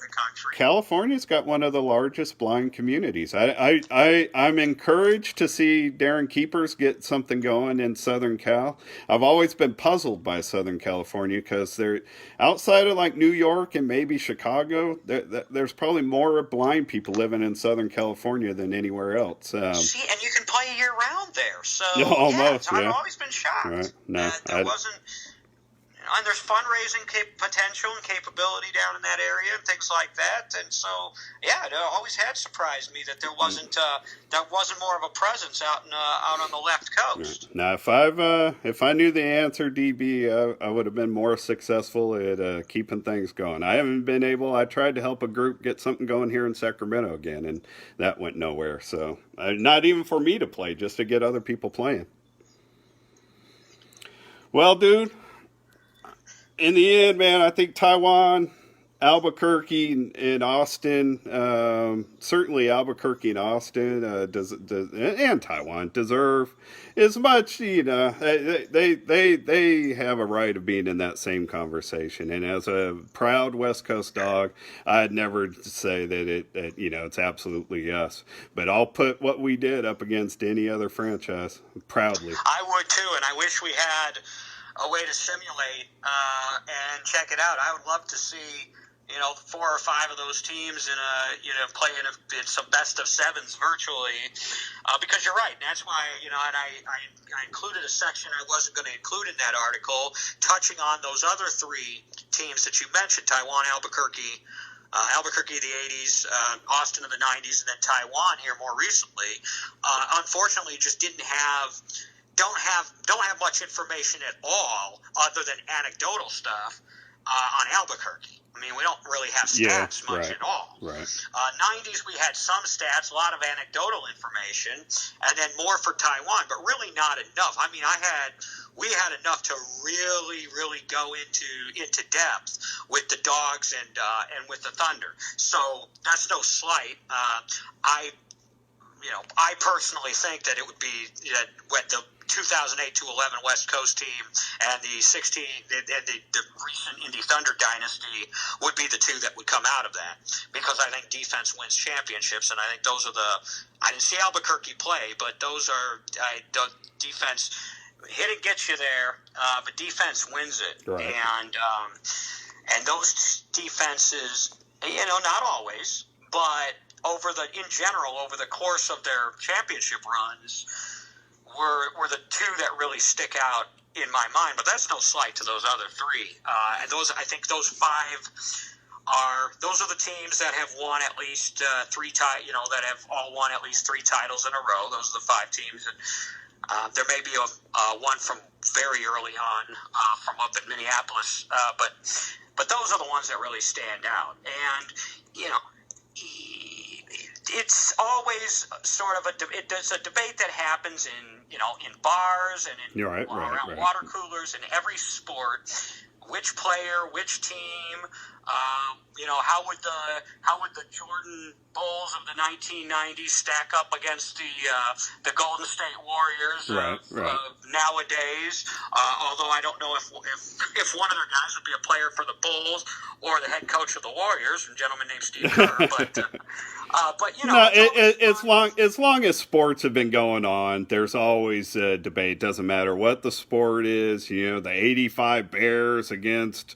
got one of the largest blind communities. I'm encouraged to see Darren Keepers get something going in Southern Cal. I've always been puzzled by Southern California, because they're outside of like New York and maybe Chicago. There's probably more blind people living in Southern California than anywhere else. See, and you can play year round there. So almost, I've always been shocked. Right. No, there wasn't. and there's fundraising potential and capability down in that area and things like that. And so, yeah, it always had surprised me that there wasn't more of a presence out on the left coast. Now, if I knew the answer, DB, I would have been more successful at keeping things going. I haven't been able. I tried to help a group get something going here in Sacramento again, and that went nowhere. So, not even for me to play, just to get other people playing. Well, dude, in the end, man, I think Taiwan, Albuquerque, and Austin, certainly Albuquerque and Austin, and Taiwan deserve as much. You know, they have a right of being in that same conversation. And as a proud West Coast dog, I'd never say that it's absolutely us. But I'll put what we did up against any other franchise proudly. I would too, and I wish we had a way to simulate and check it out. I would love to see 4 or 5 of those teams playing some best of sevens virtually, because you're right. And that's why and I included a section I wasn't going to include in that article touching on those other 3 teams that you mentioned: Taiwan, Albuquerque of the 80s, Austin of the 90s, and then Taiwan here more recently. Unfortunately, just don't have much information at all other than anecdotal stuff on Albuquerque. I mean, we don't really have stats much at all. Right. 90s, we had some stats, a lot of anecdotal information, and then more for Taiwan, but really not enough. I mean, we had enough to really, really go into depth with the Dogs and with the Thunder. So that's no slight. I personally think that it would be that when the 2008-11 West Coast team and the recent Indy Thunder dynasty would be the 2 that would come out of that, because I think defense wins championships, and I think those are I didn't see Albuquerque play, but those are the defense hit it gets you there, but defense wins it, right. And those defenses, not always, but in general over the course of their championship runs, were the 2 that really stick out in my mind. But that's no slight to those other 3. And I think those 5 are the teams that have won at least 3 that have all won at least 3 titles in a row. Those are the 5 teams. And there may be one from very early on from up in Minneapolis, but those are the ones that really stand out. And it's always sort of it's a debate that happens in bars and around water coolers in every sport. Which player, which team? How would the Jordan Bulls of the 1990s stack up against the Golden State Warriors nowadays? Although I don't know if one of their guys would be a player for the Bulls or the head coach of the Warriors, a gentleman named Steve Kerr. As long as sports have been going on, there's always a debate. Doesn't matter what the sport is. The '85 Bears against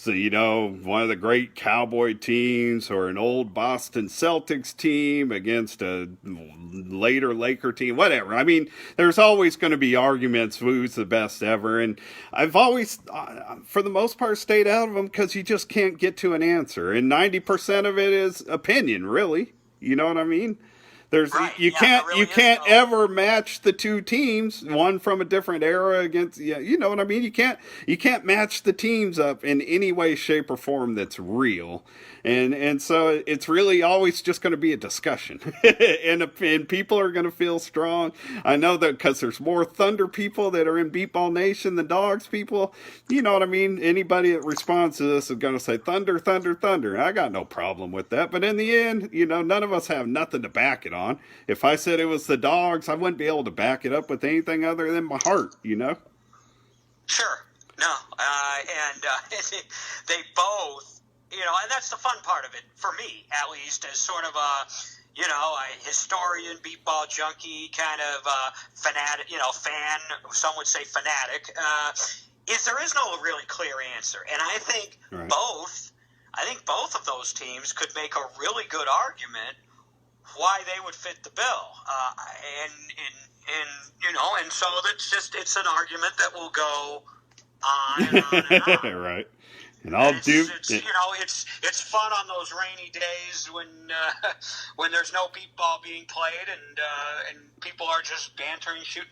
one of the great Cowboy teams, or an old Boston Celtics team against a later Laker team, whatever. I mean, there's always going to be arguments who's the best ever, and I've always, for the most part, stayed out of them because you just can't get to an answer, and 90% of it is opinion, really. You know what I mean? You can't ever match the 2 teams, one from a different era against, you know what I mean? You can't match the teams up in any way, shape, or form that's real. And so it's really always just going to be a discussion. and people are going to feel strong. I know that because there's more Thunder people that are in Beepball Nation than Dogs people. You know what I mean? Anybody that responds to this is going to say Thunder, Thunder, Thunder. I got no problem with that. But in the end, none of us have nothing to back it on. If I said it was the Dogs, I wouldn't be able to back it up with anything other than my heart, Sure. No. And they both, and that's the fun part of it, for me, at least, as sort of a historian, beatball junkie, kind of fanatic, fan, some would say fanatic, is there is no really clear answer. And I think both of those teams could make a really good argument why they would fit the bill. And so it's an argument that will go on and on and on. Right. And And I'll do it's it. it's fun on those rainy days when there's no beepball being played and people are just bantering, shooting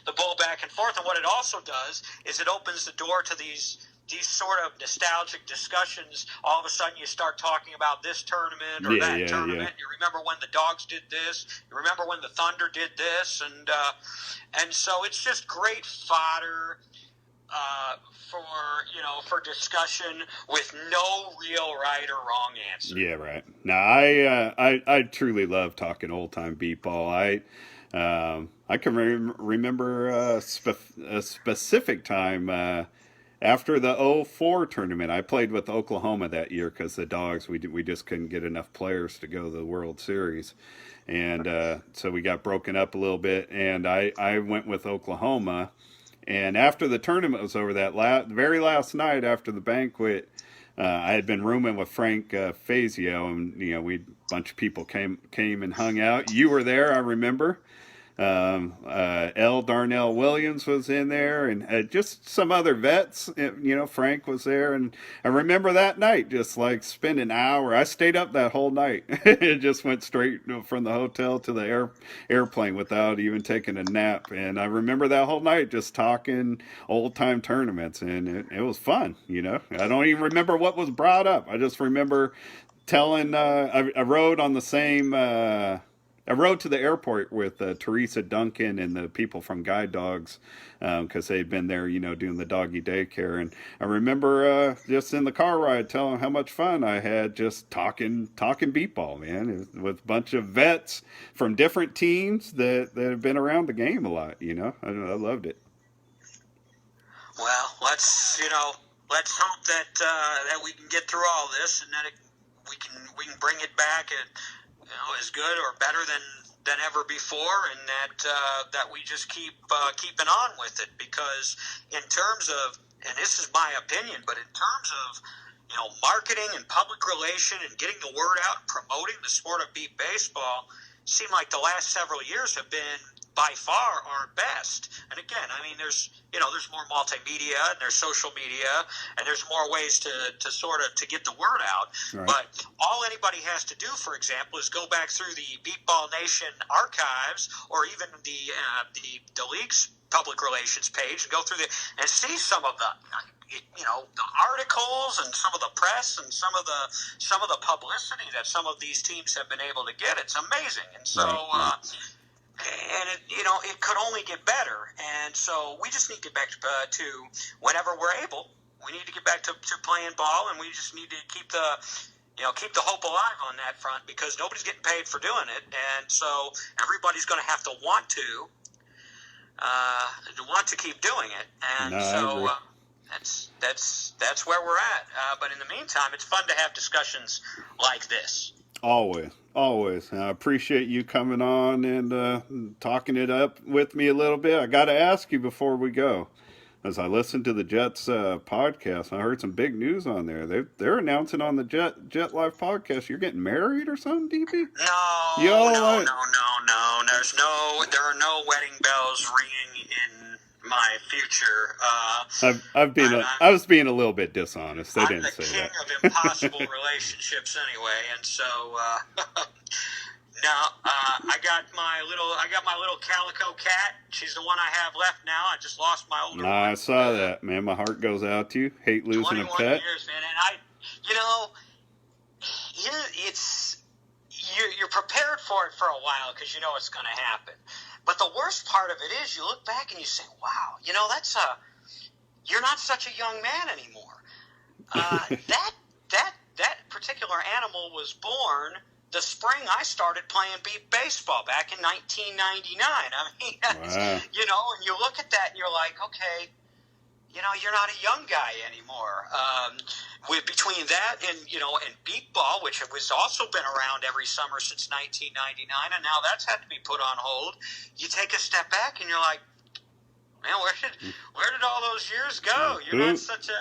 the ball back and forth. And what it also does is it opens the door to these sort of nostalgic discussions. All of a sudden, you start talking about this tournament or that tournament. You remember when the Dogs did this. You remember when the Thunder did this, and so it's just great fodder for discussion with no real right or wrong answer. Yeah, right. Now, I truly love talking old time beatball. I can remember a specific time after the '04 tournament. I played with Oklahoma that year because the Dogs we just couldn't get enough players to go to the World Series, and so we got broken up a little bit. And I went with Oklahoma. And after the tournament was over, that very last night after the banquet, I had been rooming with Frank Fazio, and we bunch of people came and hung out. You were there, I remember. L. Darnell Williams was in there, and just some other vets. Frank was there, and I remember that night just like spending an hour. I stayed up that whole night. It just went straight from the hotel to the airplane without even taking a nap. And I remember that whole night just talking old time tournaments, and it was fun. I don't even remember what was brought up. I just remember telling. I rode on the same. I rode to the airport with Teresa Duncan and the people from Guide Dogs because they'd been there, doing the doggy daycare. And I remember just in the car ride telling them how much fun I had just talking beepball, man, with a bunch of vets from different teams that have been around the game a lot. I loved it. Well, let's hope that we can get through all this and that we can bring it back and. Is good or better than ever before, and that we just keeping on with it. Because in terms of, and this is my opinion, but in terms of marketing and public relation and getting the word out, and promoting the sport of beep baseball, seem like the last several years have been by far our best. And again, I mean, there's more multimedia and there's social media and there's more ways to get the word out. Right. But all anybody has to do, for example, is go back through the Beepball Nation archives or even the league's public relations page and go through and see some of the the articles and some of the press and some of the publicity that some of these teams have been able to get. It's amazing. And so right. And it could only get better, and so we just need to get back to whenever we're able. We need to get back to playing ball, and we just need to keep the hope alive on that front because nobody's getting paid for doing it, and so everybody's going to have to want to keep doing it, and that's where we're at. But in the meantime, it's fun to have discussions like this. Always. I appreciate you coming on and talking it up with me a little bit. I got to ask you before we go, as I listened to the Jets podcast, I heard some big news on there. They're announcing on the Jet Life podcast you're getting married or something, DB? No. There are no wedding bells ringing in my future. I was being a little bit dishonest. I didn't say that. I'm the king of impossible relationships anyway, and so I got my little calico cat. She's the one I have left now. I just lost my older one. I saw that, man. My heart goes out to you. Hate losing a pet. 21 years, man, and you're prepared for it for a while because you know it's going to happen. But the worst part of it is you look back and you say, wow, you're not such a young man anymore. That particular animal was born the spring I started playing beep baseball back in 1999. I mean, wow. And you look at that and you're like, okay, you're not a young guy anymore. Between that and Beepball, which has also been around every summer since 1999, and now that's had to be put on hold. You take a step back and you're like, man, where did all those years go? You're not such a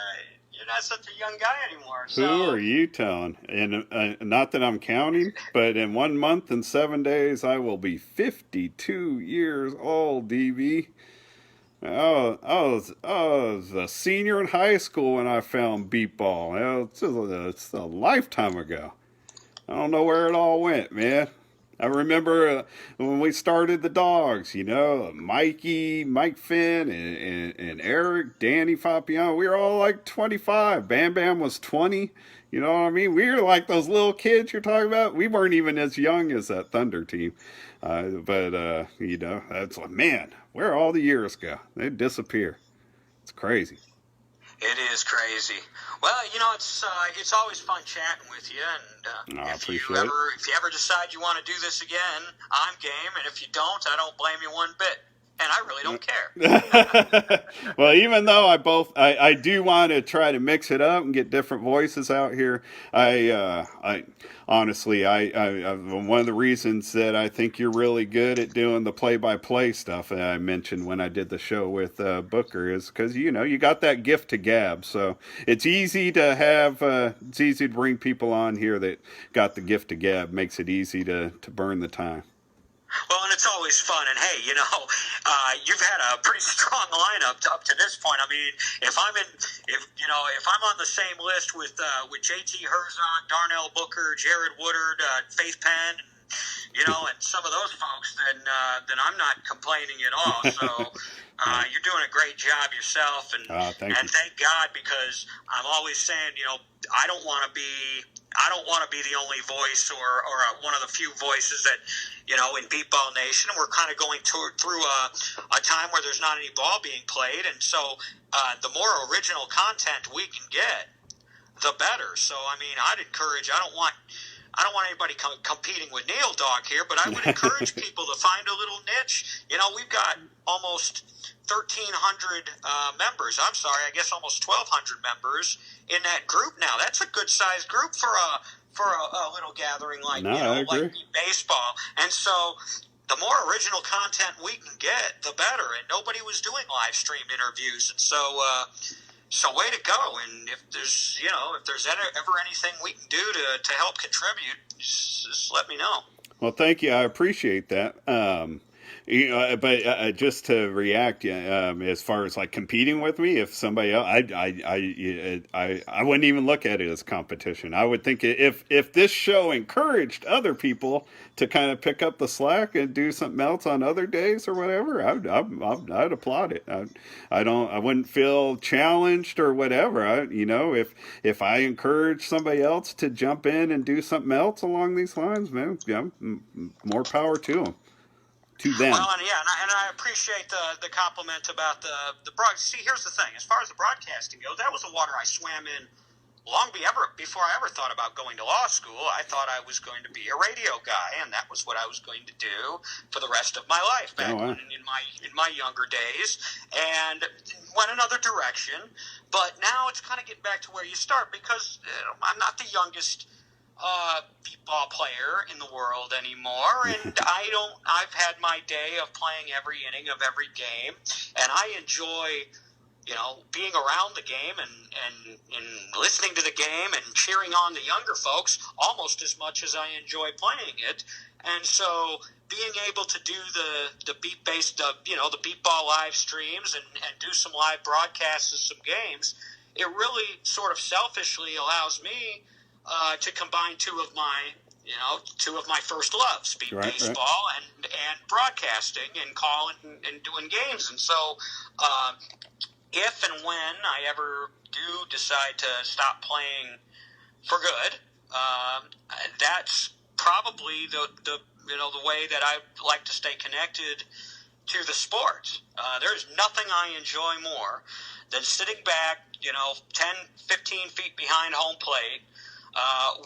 young guy anymore. So. Who are you telling? And not that I'm counting, but in 1 month and 7 days, I will be 52 years old, DB. I was a senior in high school when I found Beepball. It's a lifetime ago. I don't know where it all went, man. I remember when we started the dogs, Mikey, Mike Finn, and Eric, Danny Fapiano. We were all like 25. Bam Bam was 20. You know what I mean? We were like those little kids you're talking about. We weren't even as young as that Thunder team. That's like, man, where all the years go? They disappear. It's crazy. It is crazy. Well, it's always fun chatting with you, and I if you appreciate it. ever decide you want to do this again, I'm game, and if you don't, I don't blame you one bit, and I really don't care. Well, even though I do want to try to mix it up and get different voices out here. I honestly, one of the reasons that I think you're really good at doing the play-by-play stuff that I mentioned when I did the show with Booker is because you got that gift to gab, so it's easy to it's easy to bring people on here that got the gift to gab. Makes it easy to burn the time. Well, and it's always fun. And hey, you've had a pretty strong lineup up to this point. I mean, if I'm on the same list with JT Herzog, Darnell Booker, Jared Woodard, Faith Penn, and some of those folks, then I'm not complaining at all. So you're doing a great job yourself, and thank you. thank God, because I'm always saying, I don't want to be the only voice or one of the few voices that in Beepball Nation. We're kind of going through a time where there's not any ball being played, and so the more original content we can get, the better. So I mean, I'd encourage. I don't want anybody competing with Neal Dog here, but I would encourage people to find a little niche. We've got almost 1,300 members. I'm sorry, I guess almost 1,200 members in that group now. That's a good sized group for a little gathering like like baseball. And so the more original content we can get, the better. And nobody was doing live stream interviews, and so way to go. And if there's ever anything we can do to help contribute, just let me know. Well, thank you. I appreciate that. But just to react, as far as like competing with me, if somebody else, I wouldn't even look at it as competition. I would think if this show encouraged other people to kind of pick up the slack and do something else on other days or whatever, I'd applaud it. I wouldn't feel challenged or whatever. If I encourage somebody else to jump in and do something else along these lines, man, more power to them. To them. Well, and I appreciate the compliment about the broad. See, here's the thing: as far as the broadcasting goes, that was the water I swam in before I ever thought about going to law school. I thought I was going to be a radio guy, and that was what I was going to do for the rest of my life back in my younger days, and went another direction. But now it's kind of getting back to where you start, because I'm not the youngest Beepball player in the world anymore, and I've had my day of playing every inning of every game, and I enjoy being around the game and listening to the game and cheering on the younger folks almost as much as I enjoy playing it. And so being able to do the beat-based the Beepball live streams and do some live broadcasts of some games, it really sort of selfishly allows me to combine two of my first loves, baseball and broadcasting and calling and doing games. And so if and when I ever do decide to stop playing for good, that's probably the way that I like to stay connected to the sport. There's nothing I enjoy more than sitting back, 10, 15 feet behind home plate,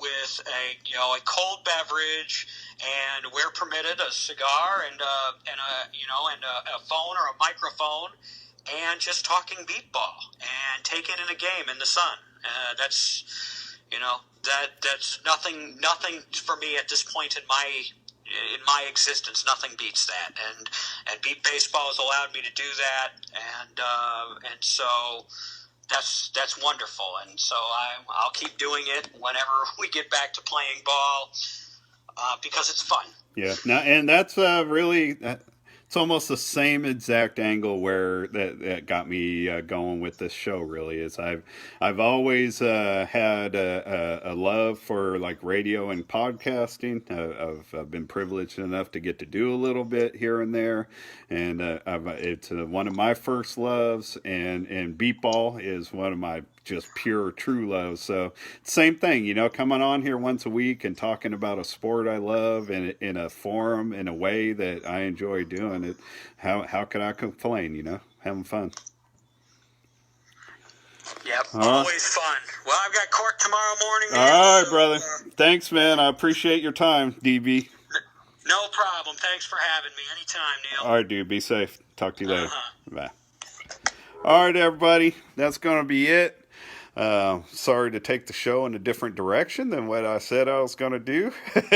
with a cold beverage, and where permitted, a cigar and a phone or a microphone, and just talking beepball and taking in a game in the sun. That's nothing for me at this point in my existence. Nothing beats that, and Beep Baseball has allowed me to do that, and so. That's wonderful, and so I'll keep doing it whenever we get back to playing ball, because it's fun. Yeah, and that's it's it's almost the same exact angle where that got me going with this show. Really, is I've always had a love for like radio and podcasting. I've been privileged enough to get to do a little bit here and there, and it's one of my first loves. And Beepball is one of my just pure true love. So same thing, coming on here once a week and talking about a sport I love in a forum in a way that I enjoy doing it. How could I complain? Having fun. Yep, always fun. Well, I've got court tomorrow morning. All right, brother. Thanks, man. I appreciate your time, DB. No problem. Thanks for having me. Anytime, Neal. All right, dude. Be safe. Talk to you later. Bye. All right, everybody. That's going to be it. Sorry to take the show in a different direction than what I said I was going to do.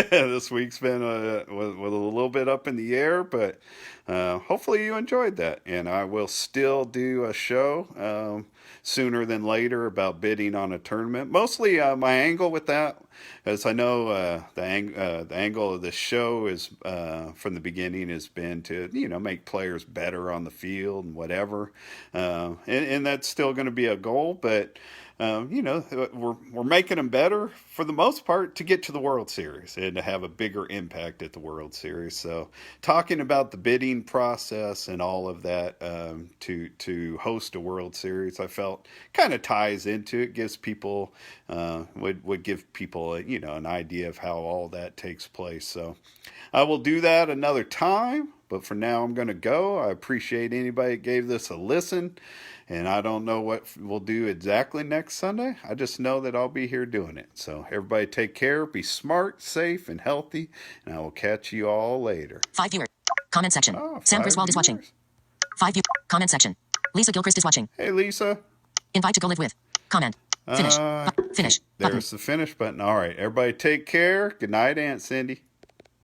This week's been with a little bit up in the air, but hopefully you enjoyed that. And I will still do a show sooner than later about bidding on a tournament. Mostly my angle with that, as I know the angle of the show is from the beginning has been to make players better on the field and whatever, and that's still going to be a goal, but. We're making them better for the most part to get to the World Series and to have a bigger impact at the World Series. So talking about the bidding process and all of that to host a World Series, I felt kind of ties into it, gives people would give people an idea of how all that takes place. So I will do that another time. But for now, I'm going to go. I appreciate anybody that gave this a listen. And I don't know what we'll do exactly next Sunday. I just know that I'll be here doing it. So everybody take care. Be smart, safe, and healthy. And I will catch you all later. 5 viewers. Comment section. Sam Griswold is watching. 5 viewers. Comment section. Lisa Gilchrist is watching. Hey, Lisa. Invite to go live with. Comment. Finish. Finish. There's the finish button. All right. Everybody take care. Good night, Aunt Cindy.